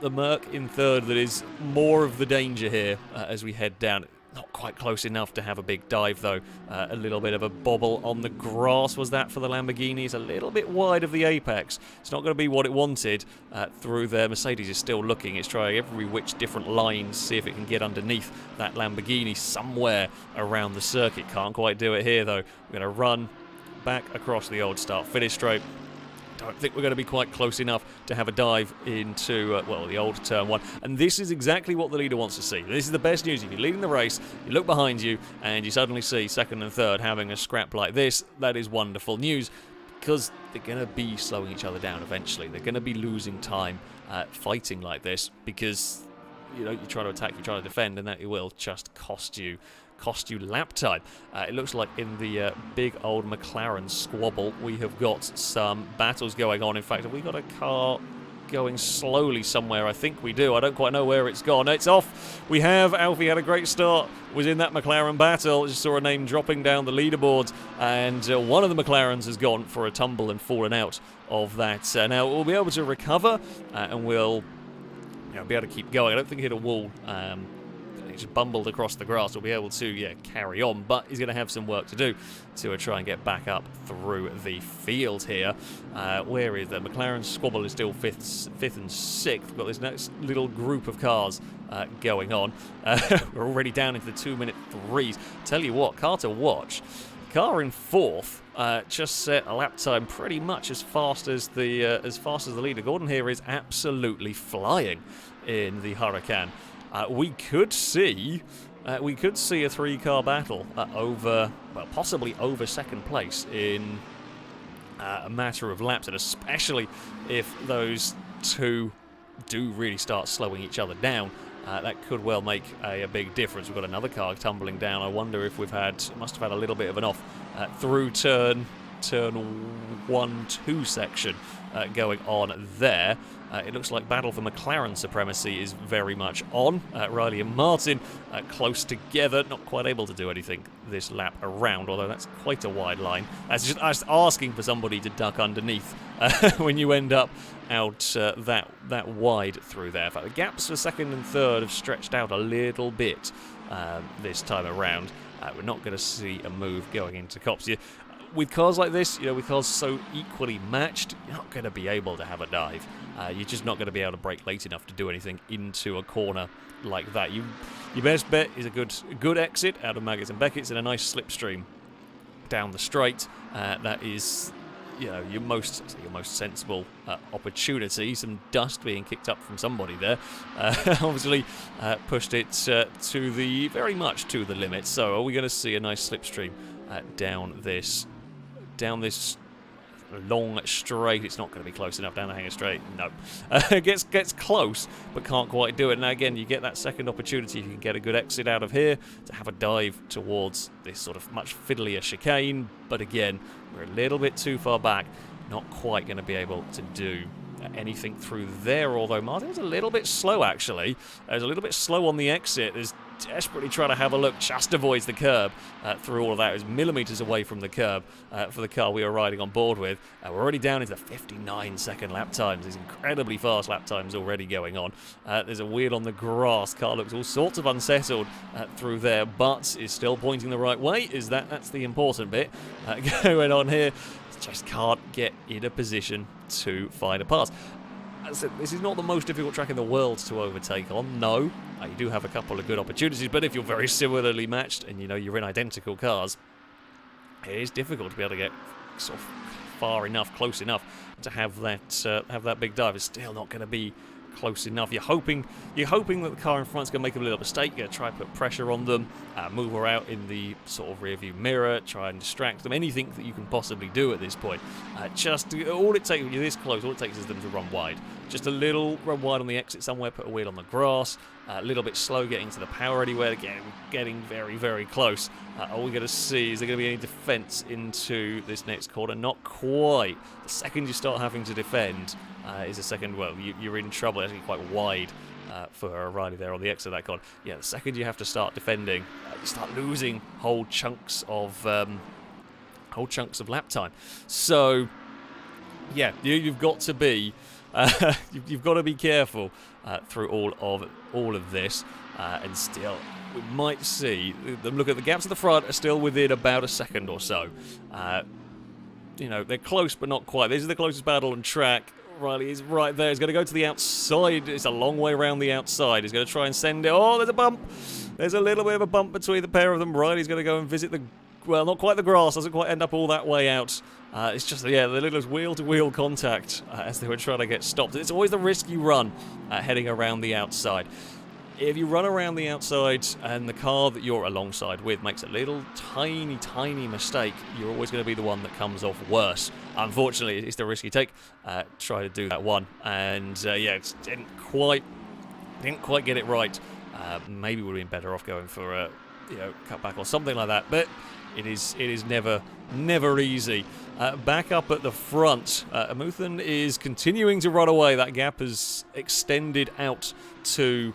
the Merc in third that is more of the danger here as we head down. Not quite close enough to have a big dive, though. A little bit of a bobble on the grass was that for the Lamborghini. It's a little bit wide of the apex. It's not going to be what it wanted through there. Mercedes is still looking. It's trying every which different line, see if it can get underneath that Lamborghini somewhere around the circuit. Can't quite do it here, though. We're going to run back across the old start-finish straight. Don't think we're going to be quite close enough to have a dive into, the old turn one. And this is exactly what the leader wants to see. This is the best news. If you're leading the race, you look behind you, and you suddenly see second and third having a scrap like this. That is wonderful news, because they're going to be slowing each other down eventually. They're going to be losing time fighting like this, because you try to attack, you try to defend, and that it will just cost you lap time. It looks like in the big old McLaren squabble, we have got some battles going on. In fact, have we got a car going slowly somewhere? I think we do. I don't quite know where it's gone. It's off. We have. Alfie had a great start, was in that McLaren battle. Just saw a name dropping down the leaderboard, and one of the McLarens has gone for a tumble and fallen out of that. Now, we'll be able to recover, and we'll be able to keep going. I don't think he hit a wall. He just bumbled across the grass. We'll be able to carry on, but he's going to have some work to do to try and get back up through the field here. Where is the McLaren squabble? Is still fifth and sixth. We've got this next little group of cars going on. We're already down into the 2-minute threes. Tell you what, car to watch. Car in fourth just set a lap time pretty much as fast as the leader. Gordon here is absolutely flying in the Huracan. We could see a 3-car battle possibly over second place in a matter of laps, and especially if those two do really start slowing each other down. That could well make a big difference. We've got another car tumbling down. I must have had a little bit of an off through turn 1-2 section going on there. It looks like battle for McLaren supremacy is very much on. Riley and Martin close together, not quite able to do anything this lap around, although that's quite a wide line. That's just asking for somebody to duck underneath when you end up out that wide through there. In fact, the gaps for second and third have stretched out a little bit this time around. We're not going to see a move going into Copse. with cars like this, with cars so equally matched, you're not going to be able to have a dive. You're just not going to be able to brake late enough to do anything into a corner like that. Your best bet is a good exit out of Maggots and Beckett's and a nice slipstream down the straight. That is, your most sensible opportunity. Some dust being kicked up from somebody there, obviously pushed it very much to the limit. So are we going to see a nice slipstream down this long straight? It's not going to be close enough down the hanger straight. No, it gets close, but can't quite do it. Now again, you get that second opportunity if you can get a good exit out of here to have a dive towards this sort of much fiddlier chicane. But again, we're a little bit too far back, not quite going to be able to do anything through there. Although Martin was a little bit slow actually. He was a little bit slow on the exit. There's desperately trying to have a look, just avoids the curb through all of that. It was millimetres away from the curb for the car we were riding on board with. We're already down into the 59-second lap times. These incredibly fast lap times already going on. There's a wheel on the grass. Car looks all sorts of unsettled through there, but is still pointing the right way. That's the important bit going on here. Just can't get in a position to find a pass. This is not the most difficult track in the world to overtake on, no. You do have a couple of good opportunities, but if you're very similarly matched and you're in identical cars, it is difficult to be able to get sort of far enough, close enough to have that big dive. It's still not going to be close enough. You're hoping that the car in front's going to make a little mistake. You're going to try and put pressure on them, move her out in the sort of rear view mirror, try and distract them. Anything that you can possibly do at this point. All it takes when you're this close, all it takes is them to run wide. Just a little run wide on the exit somewhere, put a wheel on the grass, a little bit slow getting to the power anywhere. Again, getting very, very close. All we're going to see, is there going to be any defence into this next corner? Not quite. The second you start having to defend is a second, well, you're in trouble. It's actually quite wide for Riley there on the exit of that corner. Yeah, the second you have to start defending, you start losing whole chunks of lap time. So, yeah, you've got to be you've got to be careful through all of this, and still we might see them. Look at the gaps at the front are still within about a second or so. They're close but not quite. This is the closest battle on track. Riley is right there. He's going to go to the outside. It's a long way around the outside. He's going to try and send it. Oh, there's a bump. There's a little bit of a bump between the pair of them. Riley's going to go and visit not quite the grass. Doesn't quite end up all that way out. It's just, the little wheel-to-wheel contact as they were trying to get stopped. It's always the risk you run heading around the outside. If you run around the outside and the car that you're alongside with makes a little tiny mistake, you're always going to be the one that comes off worse. Unfortunately, it's the risk you take. Try to do that one, and didn't quite get it right. Maybe would have been better off going for a cutback or something like that. But it is never easy. Back up at the front, Amuthan is continuing to run away. That gap has extended out to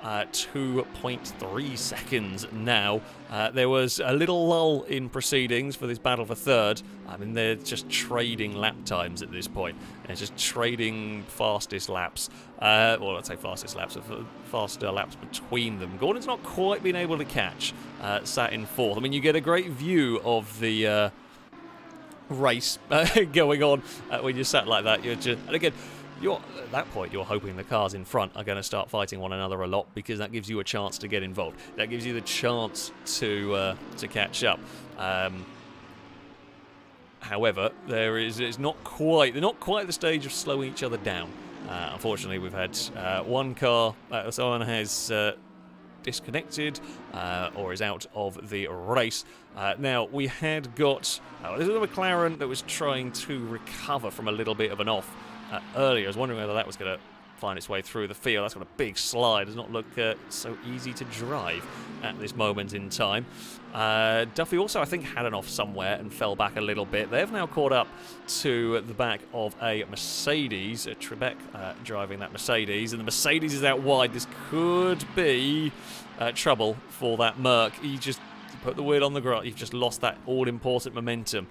2.3 seconds now. There was a little lull in proceedings for this battle for third. I mean, they're just trading lap times at this point. They're just trading fastest laps. Well, let's say fastest laps, faster laps between them. Gordon's not quite been able to catch, sat in fourth. I mean, you get a great view of the race going on when you're sat like that. And again, at that point, you're hoping the cars in front are going to start fighting one another a lot, because that gives you a chance to get involved. That gives you the chance to catch up. However, they're not quite at the stage of slowing each other down. Unfortunately, we've had one car, someone has disconnected or is out of the race. Now, we had got this was a McLaren that was trying to recover from a little bit of an off earlier. I was wondering whether that was going to find its way through the field. That's got a big slide. Does not look so easy to drive at this moment in time. Duffy also, I think, had an off somewhere and fell back a little bit. They've now caught up to the back of a Mercedes, Trebek driving that Mercedes, and the Mercedes is out wide. This could be trouble for that Merc. He just put the wheel on the grass. You've just lost that all-important momentum.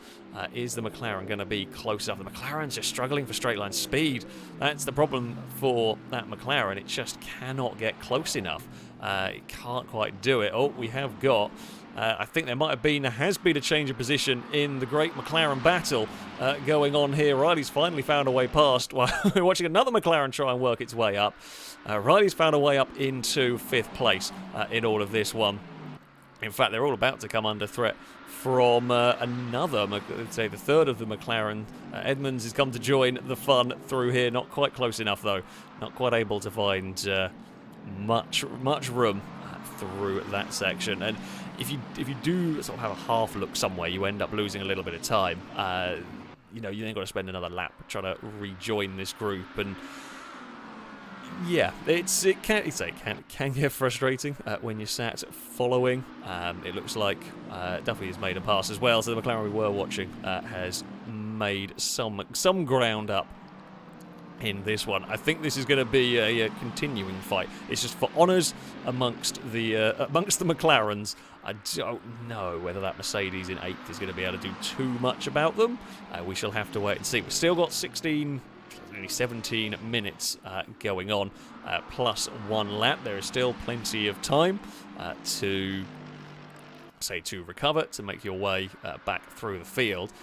Is the McLaren going to be close enough? The McLaren's just struggling for straight-line speed. That's the problem for that McLaren. It just cannot get close enough. It can't quite do it. Oh, we have got... I think there has been a change of position in the great McLaren battle going on here. Riley's finally found a way past while we're watching another McLaren try and work its way up. Riley's found a way up into 5th place in all of this one. In fact, they're all about to come under threat from another, let's say the third of the McLaren. Edmonds has come to join the fun through here. Not quite close enough, though. Not quite able to find much room through that section. And if you do sort of have a half look somewhere, you end up losing a little bit of time. You then got to spend another lap trying to rejoin this group, and yeah, it can get frustrating when you're sat following. It looks like Duffy has made a pass as well, so the McLaren we were watching has made some ground up in this one. I think this is going to be a continuing fight. It's just for honours amongst the McLarens. I don't know whether that Mercedes in 8th is going to be able to do too much about them. We shall have to wait and see. We've still got 17 minutes going on, plus 1 lap. There is still plenty of time to recover, to make your way back through the field.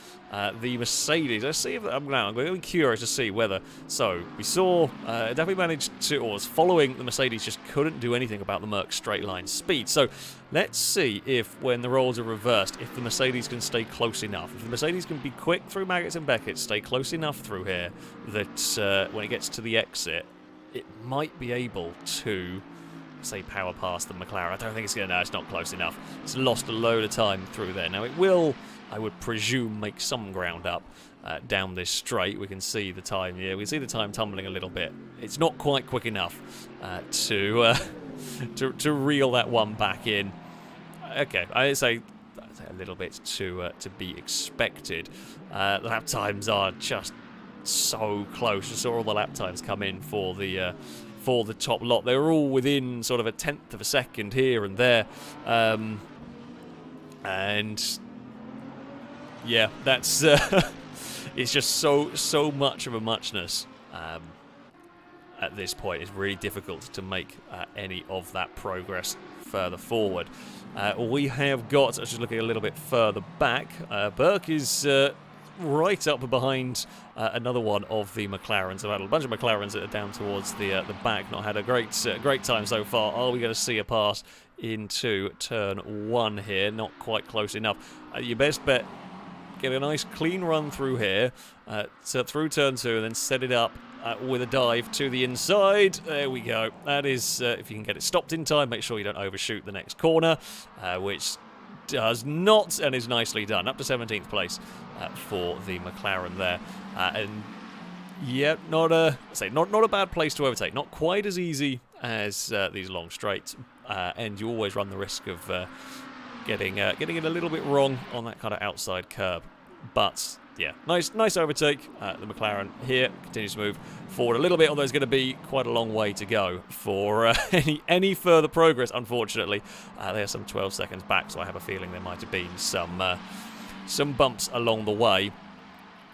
The Mercedes, let's see if I'm really curious to see whether. So we saw Duffy managed to, or was following the Mercedes, just couldn't do anything about the Merc straight line speed. So let's see if, when the roles are reversed, if the Mercedes can stay close enough. If the Mercedes can be quick through Maggots and Beckett, stay close enough through here that when it gets to the exit, it might be able to power past the McLaren. I don't think it's going to. No, it's not close enough. It's lost a load of time through there. Now it will, I would presume, make some ground up down this straight. We can see the time here. We can see the time tumbling a little bit. It's not quite quick enough to reel that one back in. Okay, I'd say a little bit to be expected. The lap times are just so close. I saw all the lap times come in for the top lot. They were all within sort of a 1/10 of a second here and there, and yeah, that's it's just so much of a muchness at this point. It's really difficult to make any of that progress further forward. We have got, just looking a little bit further back, Burke is right up behind another one of the McLarens. I've had a bunch of McLarens that are down towards the back. Not had a great time so far. Are we going to see a pass into turn 1 here? Not quite close enough. Your best bet, get a nice clean run through here, through turn 2, and then set it up with a dive to the inside. There we go. That is, if you can get it stopped in time, make sure you don't overshoot the next corner, which does not, and is nicely done. Up to 17th place for the McLaren there, and yeah, not a bad place to overtake. Not quite as easy as these long straights, and you always run the risk of getting it a little bit wrong on that kind of outside curb. But yeah, nice overtake. The McLaren here continues to move forward a little bit, although it's going to be quite a long way to go for any further progress, unfortunately. They're some 12 seconds back, so I have a feeling there might have been some bumps along the way.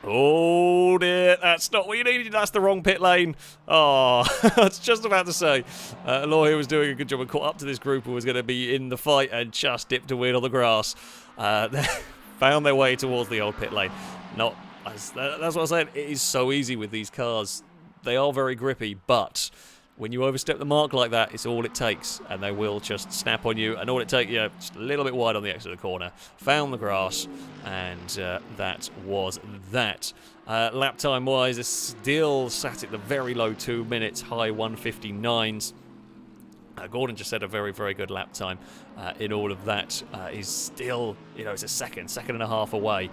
Oh dear, that's not what you needed. That's the wrong pit lane. Oh, I was just about to say. Aloy was doing a good job and caught up to this group who was going to be in the fight and just dipped a wheel on the grass. They found their way towards the old pit lane. That's what I said. It is so easy with these cars. They are very grippy, but when you overstep the mark like that, it's all it takes, and they will just snap on you. And all it takes, just a little bit wide on the exit of the corner. Found the grass, and that was that. Lap time wise, it's still sat at the very low 2 minutes, high 1:59s. Gordon just said a very, very good lap time in all of that. He's still, it's a second and a half away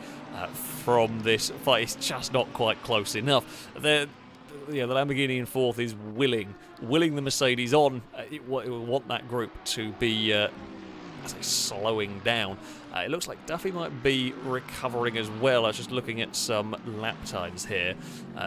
from this fight. It's just not quite close enough. The Lamborghini in 4th is willing the Mercedes on. It will want that group to be I say slowing down. It looks like Duffy might be recovering as well. I was just looking at some lap times here.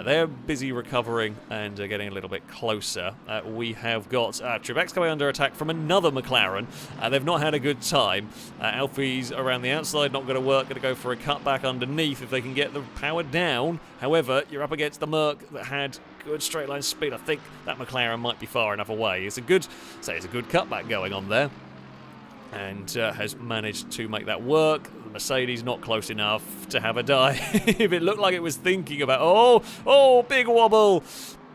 They're busy recovering and getting a little bit closer. We have got Trebek's coming under attack from another McLaren. They've not had a good time. Alfie's around the outside, not going to work. Going to go for a cutback underneath if they can get the power down. However, you're up against the Merc that had good straight line speed. I think that McLaren might be far enough away. It's a good cutback going on there. And has managed to make that work. The Mercedes not close enough to have a dive. It looked like it was thinking about, oh, big wobble.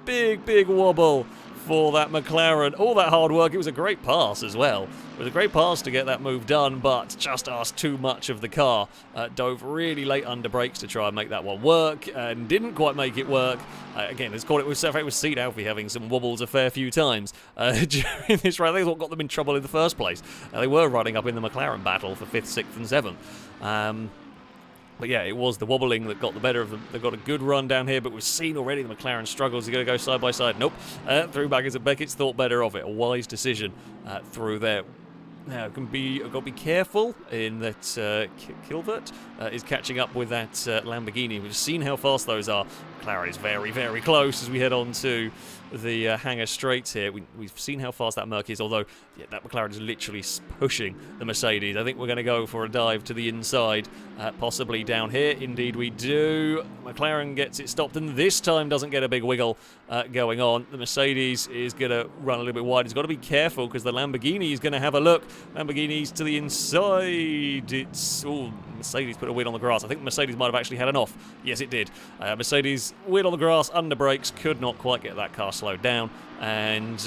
Big wobble for that McLaren. All that hard work. It was a great pass as well. It was a great pass to get that move done, but just asked too much of the car. Dove really late under brakes to try and make that one work, and didn't quite make it work. Again, let's call it with Seat Alfie having some wobbles a fair few times during this round. That's what got them in trouble in the first place. They were running up in the McLaren battle for 5th, 6th and 7th. But yeah, it was the wobbling that got the better of them. They've got a good run down here, but we've seen already the McLaren struggles. They're going to go side by side. Nope. Through back as Beckett's thought better of it. A wise decision through there. Now, I've got to be careful in that Kilvert is catching up with that Lamborghini. We've seen how fast those are. McLaren is very, very close as we head on to the hangar straights here. We've seen how fast that Merc is, although that McLaren is literally pushing the Mercedes. I think we're going to go for a dive to the inside, possibly down here. Indeed we do. McLaren gets it stopped, and this time doesn't get a big wiggle going on. The Mercedes is going to run a little bit wide. He's got to be careful because the Lamborghini is going to have a look. Lamborghini's to the inside. Mercedes put a wheel on the grass. I think Mercedes might have actually had an off. Yes, it did. Mercedes wheel on the grass, under brakes, could not quite get that car slowed down. And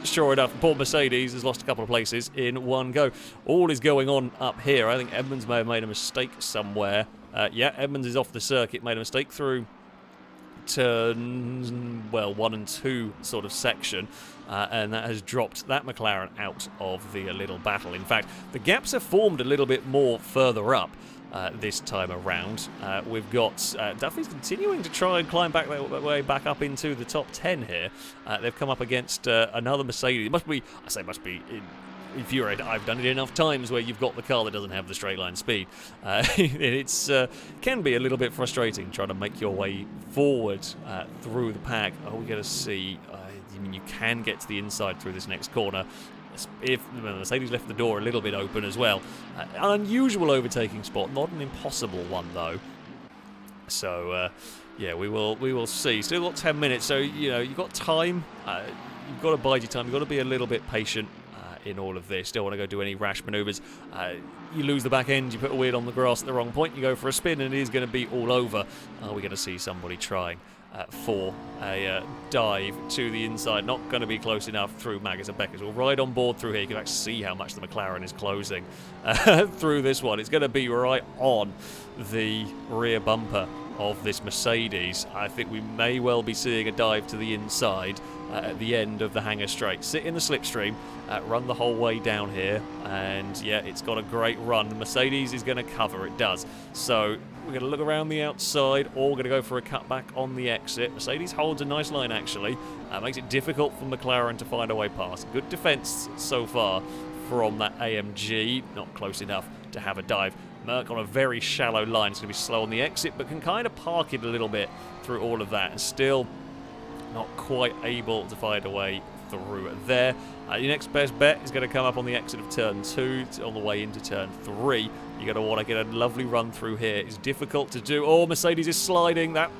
sure enough, poor Mercedes has lost a couple of places in one go. All is going on up here. I think Edmonds may have made a mistake somewhere. Yeah, Edmonds is off the circuit, made a mistake through turn, 1 and 2 sort of section. And that has dropped that McLaren out of the little battle. In fact, the gaps have formed a little bit more further up this time around. We've got Duffy's continuing to try and climb back that way back up into the top 10 here. They've come up against another Mercedes. It must be infuriating. I've done it enough times where you've got the car that doesn't have the straight line speed. It's can be a little bit frustrating trying to make your way forward through the pack. We're going to see. You can get to the inside through this next corner. If Mercedes left the door a little bit open as well. An unusual overtaking spot, not an impossible one though. So yeah, we will see. Still got 10 minutes, so you've got time. You've got to bide your time. You've got to be a little bit patient in all of this. Don't want to go do any rash manoeuvres. You lose the back end, you put a wheel on the grass at the wrong point, you go for a spin, and it is going to be all over. Are we going to see somebody trying for a dive to the inside? Not going to be close enough through Magus and Beckers. We'll ride on board through here. You can actually see how much the McLaren is closing through this one. It's going to be right on the rear bumper of this Mercedes. I think we may well be seeing a dive to the inside at the end of the hangar straight. Sit in the slipstream, run the whole way down here, and yeah, it's got a great run. The Mercedes is going to cover, it does. So we're going to look around the outside, or we're going to go for a cutback on the exit. Mercedes holds a nice line actually, makes it difficult for McLaren to find a way past. Good defence so far from that AMG, not close enough to have a dive. Merc on a very shallow line. It's going to be slow on the exit, but can kind of park it a little bit through all of that, and still not quite able to find a way through there. Your next best bet is going to come up on the exit of turn 2 on the way into turn 3. You're going to want to get a lovely run through here. It's difficult to do. Oh, Mercedes is sliding. That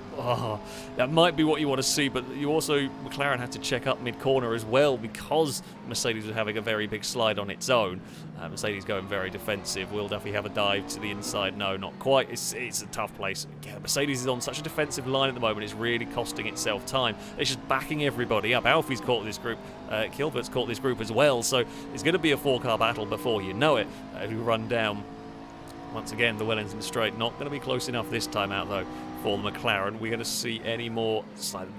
might be what you want to see, but you also, McLaren had to check up mid-corner as well because Mercedes was having a very big slide on its own. Mercedes going very defensive. Will Duffy have a dive to the inside? No, not quite. It's a tough place. Yeah, Mercedes is on such a defensive line at the moment. It's really costing itself time. It's just backing everybody up. Alfie's caught this group. Kilbert's caught this group as well. So it's going to be a 4-car battle before you know it. Who run down once again the Wellington Straight. Not going to be close enough this time out though for the McLaren. We're going to see any more.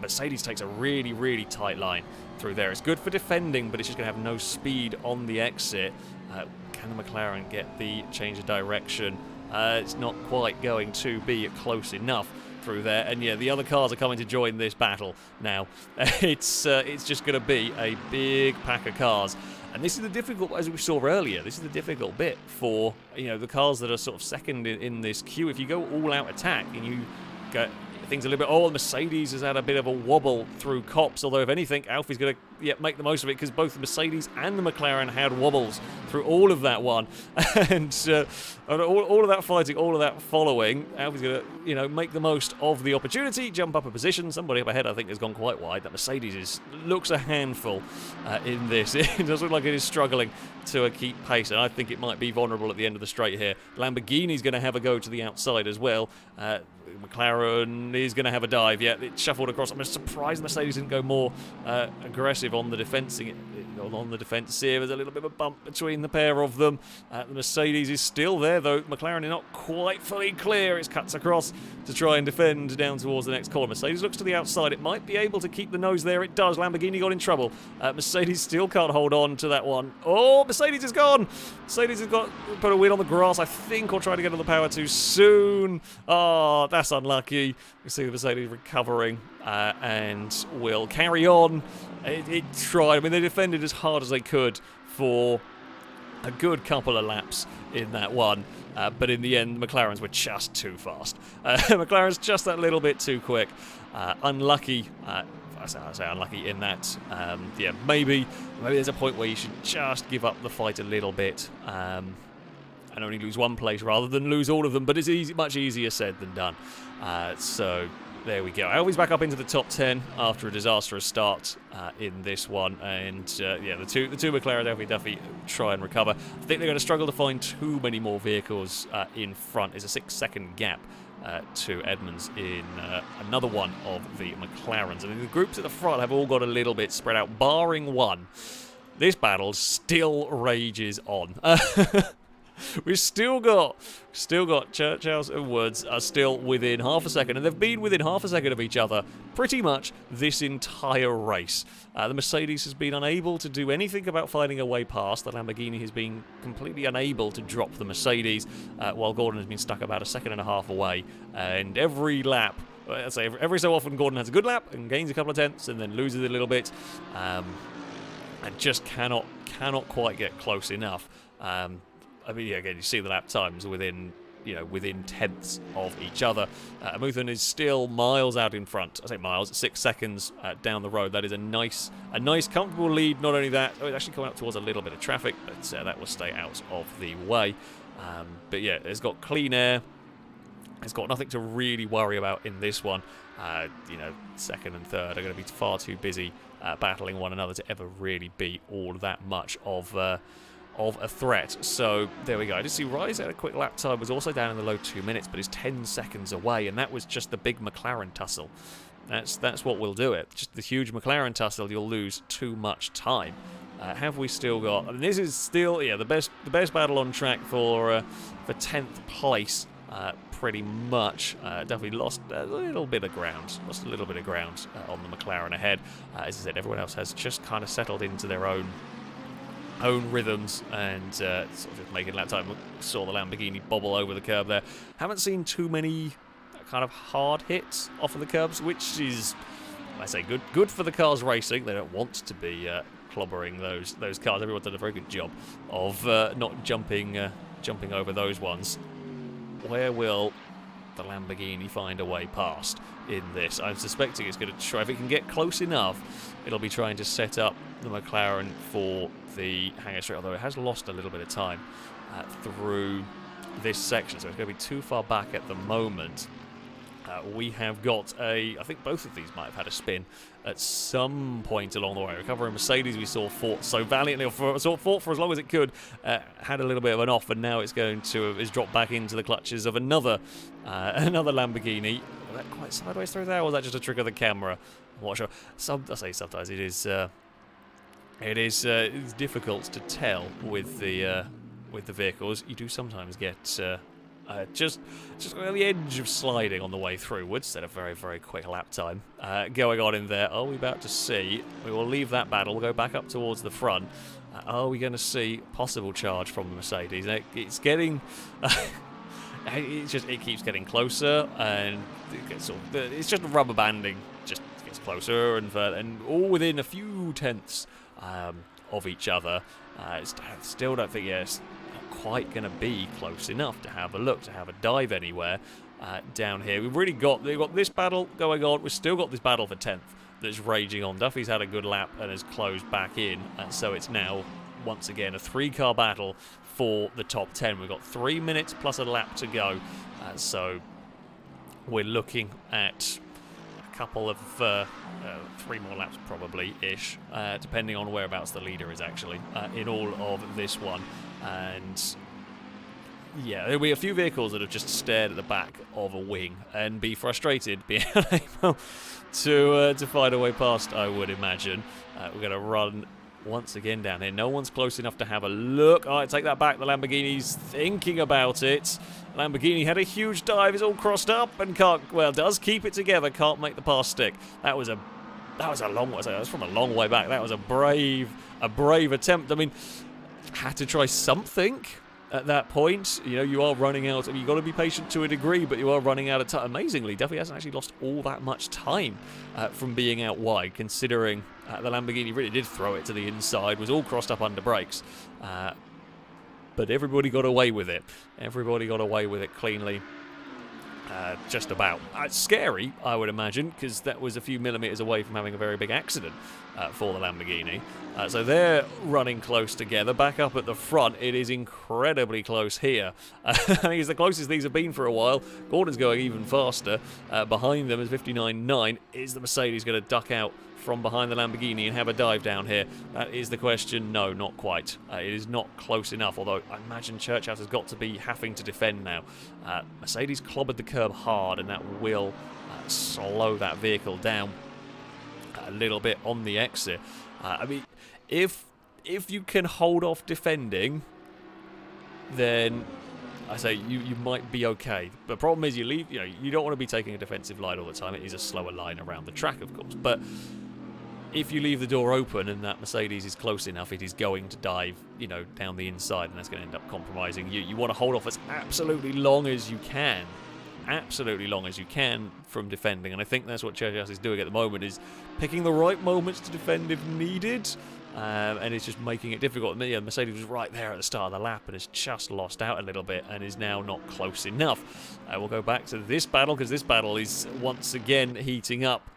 Mercedes takes a really, really tight line through there. It's good for defending, but it's just going to have no speed on the exit. Can the McLaren get the change of direction? It's not quite going to be close enough through there, and yeah, the other cars are coming to join this battle now. It's just going to be a big pack of cars. And this is the difficult, as we saw earlier, this is the difficult bit for, the cars that are sort of second in this queue. If you go all-out attack and you get things a little bit... Oh, the Mercedes has had a bit of a wobble through Copse, although if anything, Alfie's going to make the most of it, because both the Mercedes and the McLaren had wobbles through all of that one. And all of that fighting, all of that following, Alfie's going to, make the most of the opportunity, jump up a position. Somebody up ahead, I think, has gone quite wide. That Mercedes looks a handful in this. It does look like it is struggling to keep pace, and I think it might be vulnerable at the end of the straight here. Lamborghini's going to have a go to the outside as well. McLaren is going to have a dive. Yeah, it shuffled across. I'm surprised Mercedes didn't go more aggressive on the defence. On the defensive, there's a little bit of a bump between the pair of them. The Mercedes is still there, though. McLaren is not quite fully clear. It cuts across to try and defend down towards the next corner. Mercedes looks to the outside. It might be able to keep the nose there. It does. Lamborghini got in trouble. Mercedes still can't hold on to that one. Oh, Mercedes is gone. Mercedes has put a wheel on the grass, I think, or tried to get on the power too soon. Oh, that's unlucky. You see the Mercedes recovering and will carry on. It tried. I mean, they defended as hard as they could for a good couple of laps in that one. But in the end, the McLarens were just too fast. McLaren's just that little bit too quick. Unlucky. I say unlucky in that. Maybe there's a point where you should just give up the fight a little bit and only lose one place rather than lose all of them. But it's much easier said than done. So there we go. Alfie's back up into the top 10 after a disastrous start in this one. And the two McLaren definitely try and recover. I think they're going to struggle to find too many more vehicles in front. There's a 6-second gap to Edmonds in another one of the McLarens. I mean, the groups at the front have all got a little bit spread out, barring one. This battle still rages on. We've still got Churchhouse and Woods are still within half a second, and they've been within half a second of each other pretty much this entire race. The Mercedes has been unable to do anything about finding a way past. The Lamborghini has been completely unable to drop the Mercedes, while Gordon has been stuck about a second and a half away. And every lap, I'd say every so often, Gordon has a good lap and gains a couple of tenths and then loses a little bit, and just cannot quite get close enough. I mean, again, you see the lap times within tenths of each other. Amuthan is still miles out in front. I say miles, 6 seconds down the road. That is a nice, comfortable lead. Not only that, it's actually coming up towards a little bit of traffic, but that will stay out of the way. But yeah, it's got clean air. It's got nothing to really worry about in this one. Second and third are going to be far too busy battling one another to ever really be all that much of a threat. So there we go. I did see Rise at a quick lap time was also down in the low 2 minutes, but is 10 seconds away, and that was just the big McLaren tussle. That's what will do it. Just the huge McLaren tussle, you'll lose too much time. Have we still got? I mean, this is still the best battle on track for 10th place. Pretty much. Definitely lost a little bit of ground. On the McLaren ahead. As I said, everyone else has just kind of settled into their own rhythms and sort of making lap time. Saw the Lamborghini bobble over the curb there. Haven't seen too many kind of hard hits off of the curbs, which is, I say, good for the cars racing. They don't want to be clobbering those cars. Everyone's done a very good job of not jumping over those ones. Where will the Lamborghini find a way past in this? I'm suspecting it's going to try, if it can get close enough, it'll be trying to set up the McLaren for the hangar straight, although it has lost a little bit of time through this section, so it's going to be too far back at the moment. We have got I think both of these might have had a spin at some point along the way. Recovering Mercedes, we saw fought so valiantly, or fought for as long as it could, had a little bit of an off, and now it's going to is dropped back into the clutches of another Lamborghini. Was that quite sideways through there, or was that just a trick of the camera? I'm not sure. I say sometimes it is it's difficult to tell with the vehicles. You do sometimes get just on the edge of sliding on the way through. Would set a very, very quick lap time going on in there. Are we about to see? We will leave that battle. We'll go back up towards the front. Are we going to see possible charge from the Mercedes? It's getting... it keeps getting closer, and it's just rubber banding. Just gets closer and further, and all within a few tenths of each other. Still don't think it's not quite going to be close enough to have a look, to have a dive anywhere down here. They've got this battle going on. We've still got this battle for 10th that's raging on. Duffy's had a good lap and has closed back in, and so it's now once again a 3-car battle for the top 10. We've got 3 minutes plus a lap to go, so we're looking at a couple of 3 more laps probably-ish, depending on whereabouts the leader is actually in all of this one. And yeah, there'll be a few vehicles that have just stared at the back of a wing and be frustrated being unable to find a way past, I would imagine. We're going to run once again down here. No one's close enough to have a look. All right, take that back. The Lamborghini's thinking about it. Lamborghini had a huge dive, is all crossed up and does keep it together, can't make the pass stick. That was a long way. That was from a long way back. That was a brave attempt. I mean, had to try something at that point. You know, you are running out. I mean, you've got to be patient to a degree, but you are running out of time. Amazingly, Duffy hasn't actually lost all that much time from being out wide, considering the Lamborghini really did throw it to the inside, was all crossed up under brakes. But everybody got away with it. Everybody got away with it cleanly. Just about. It's scary, I would imagine, because that was a few millimetres away from having a very big accident for the Lamborghini. So they're running close together. Back up at the front, it is incredibly close here. I think it's the closest these have been for a while. Gordon's going even faster. Behind them is 59.9. Is the Mercedes going to duck out from behind the Lamborghini and have a dive down here? That is the question. No, not quite. It is not close enough, although I imagine Churchhouse has got to be having to defend now. Mercedes clobbered the curb hard, and that will slow that vehicle down a little bit on the exit. I mean, if you can hold off defending, then I say you might be okay. The problem is you don't want to be taking a defensive line all the time. It is a slower line around the track, of course, but if you leave the door open and that Mercedes is close enough, it is going to dive, down the inside, and that's going to end up compromising you. You want to hold off as absolutely long as you can from defending, and I think that's what Churchhouse is doing at the moment, is picking the right moments to defend if needed, and it's just making it difficult. And Mercedes was right there at the start of the lap and has just lost out a little bit and is now not close enough. We'll go back to this battle, because this battle is once again heating up.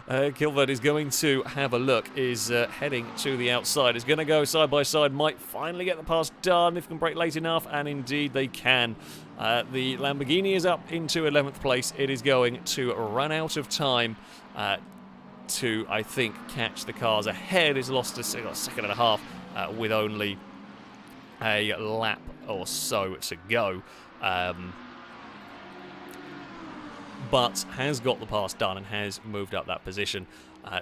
Kilvert is going to have a look, is heading to the outside, is going to go side by side, might finally get the pass done if can brake late enough, and indeed they can. The Lamborghini is up into 11th place. It is going to run out of time to, I think, catch the cars ahead. It's lost a second and a half with only a lap or so to go. But has got the pass done and has moved up that position.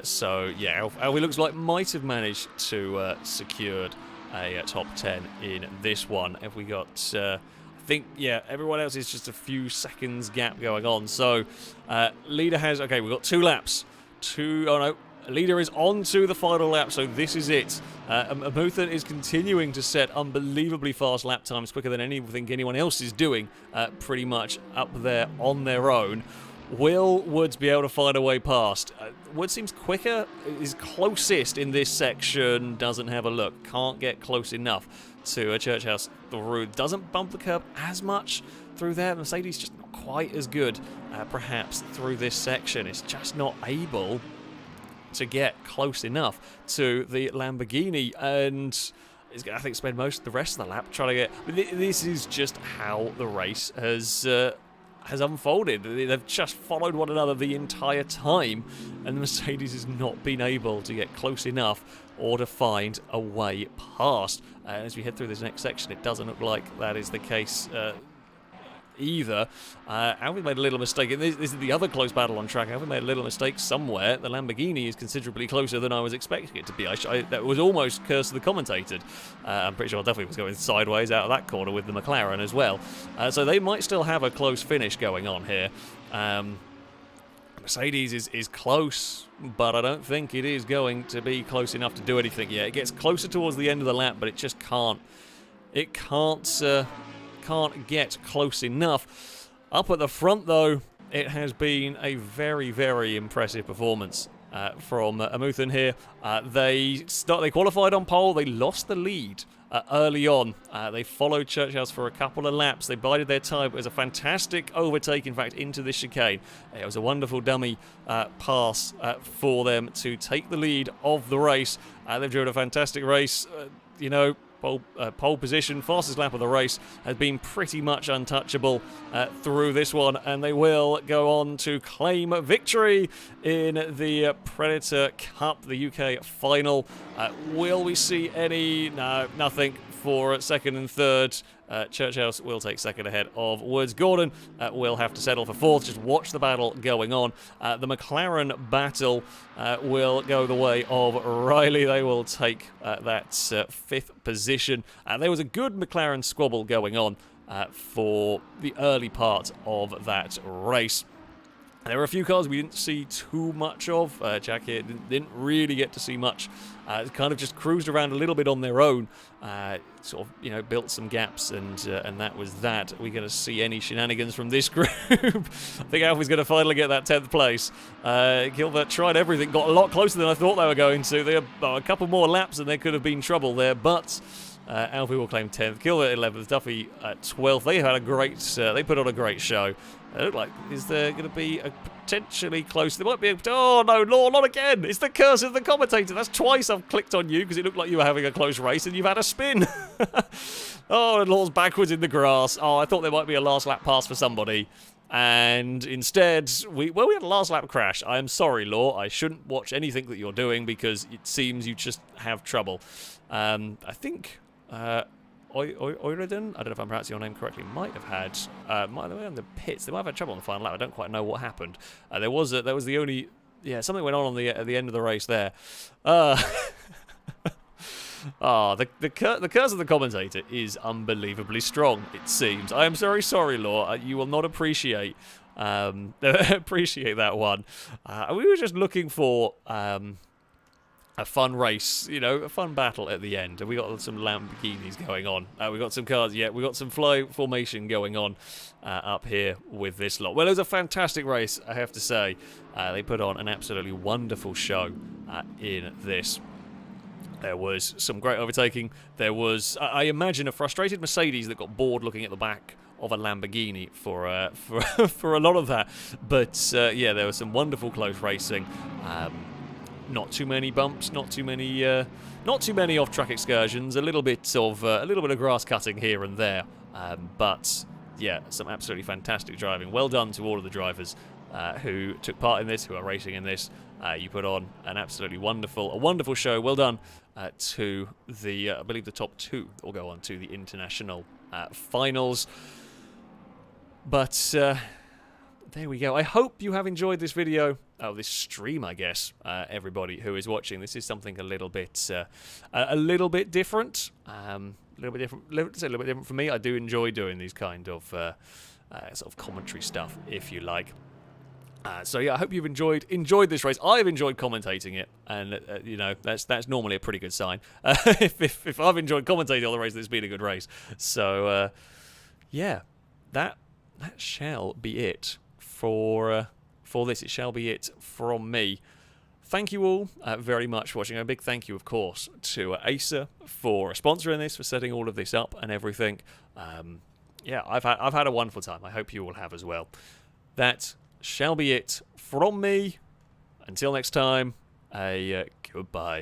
So, yeah, Alfie looks like might have managed to secured a top 10 in this one. Have we got... I think, yeah, everyone else is just a few seconds gap going on. So, leader has... Okay, we've got 2 laps. Leader is on to the final lap, so this is it. Amuthan is continuing to set unbelievably fast lap times, quicker than anything anyone else is doing, pretty much up there on their own. Will Woods be able to find a way past? Woods seems quicker, is closest in this section, doesn't have a look, can't get close enough to a Churchhouse through, doesn't bump the curb as much through there. Mercedes just not quite as good, perhaps, through this section. It's just not able to get close enough to the Lamborghini, and is going to, I think, spend most of the rest of the lap trying to get... This is just how the race has unfolded. They've just followed one another the entire time, and the Mercedes has not been able to get close enough or to find a way past. As we head through this next section, it doesn't look like that is the case either. Alvin made a little mistake. This is the other close battle on track. Alvin made a little mistake somewhere. The Lamborghini is considerably closer than I was expecting it to be. That was almost curse of the commentator. I'm pretty sure I definitely was going sideways out of that corner with the McLaren as well. So they might still have a close finish going on here. Mercedes is close, but I don't think it is going to be close enough to do anything yet. It gets closer towards the end of the lap, but it just can't. It can't get close enough. Up at the front, though, it has been a very, very impressive performance from Amuthan here. They qualified on pole. They lost the lead early on. They followed Churchhouse for a couple of laps. They bided their time. It was a fantastic overtake, in fact, into this chicane. It was a wonderful dummy pass for them to take the lead of the race. They've driven a fantastic race. You know, pole position, fastest lap of the race, has been pretty much untouchable through this one, and they will go on to claim victory in the Predator Cup, the UK final. Will we see any? No, nothing for second and third. Churchhouse will take second ahead of Woods. Gordon will have to settle for fourth. Just watch the battle going on. The McLaren battle will go the way of Riley. They will take that fifth position. There was a good McLaren squabble going on for the early part of that race. There were a few cars we didn't see too much of. Jack here didn't really get to see much. Kind of just cruised around a little bit on their own. Sort of, you know, built some gaps, and that was that. Are we going to see any shenanigans from this group? I think Alfie's going to finally get that 10th place. Gilbert tried everything, got a lot closer than I thought they were going to. They had a couple more laps and there could have been trouble there, but Alfie will claim 10th. Gilbert 11th, Duffy 12th. They had a great, they put on a great show. It looked like, is there going to be a potentially close? There might be. Oh no, Law, not again! It's the curse of the commentator. That's twice I've clicked on you because it looked like you were having a close race and you've had a spin. Oh, and Law's backwards in the grass. Oh, I thought there might be a last lap pass for somebody, and instead we had a last lap crash. I am sorry, Law. I shouldn't watch anything that you're doing because it seems you just have trouble. I think. Oiriden, I don't know if I'm pronouncing your name correctly, might have had in the pits. They might have had trouble on the final lap. I don't quite know what happened. There was the only something went on the at the end of the race there. The curse of the commentator is unbelievably strong. It seems. I am very sorry, Law. You will not appreciate that one. We were just looking for. A fun race, you know, a fun battle at the end. And we got some Lamborghinis going on. We got some cars, we got some fly formation going on up here with this lot. Well, it was a fantastic race, I have to say. They put on an absolutely wonderful show in this. There was some great overtaking. There was, I imagine, a frustrated Mercedes that got bored looking at the back of a Lamborghini for a lot of that. But there was some wonderful close racing. Not too many bumps, not too many off-track excursions. A little bit of grass cutting here and there, but yeah, some absolutely fantastic driving. Well done to all of the drivers who took part in this, who are racing in this. You put on an absolutely wonderful show. Well done to the I believe the top two that will go on to the international finals. But there we go. I hope you have enjoyed this video. This stream, I guess. Everybody who is watching, this is something a little bit different. A little bit different for me. I do enjoy doing these kind of sort of commentary stuff, if you like. So yeah, I hope you've enjoyed this race. I've enjoyed commentating it, and you know, that's normally a pretty good sign. If I've enjoyed commentating on the race, it's been a good race. So yeah, that shall be it for this. It shall be it from me. Thank you all very much for watching. A big thank you, of course, to Acer for sponsoring this, for setting all of this up and everything. Yeah, I've had a wonderful time. I hope you all have as well. That shall be it from me. Until next time, goodbye.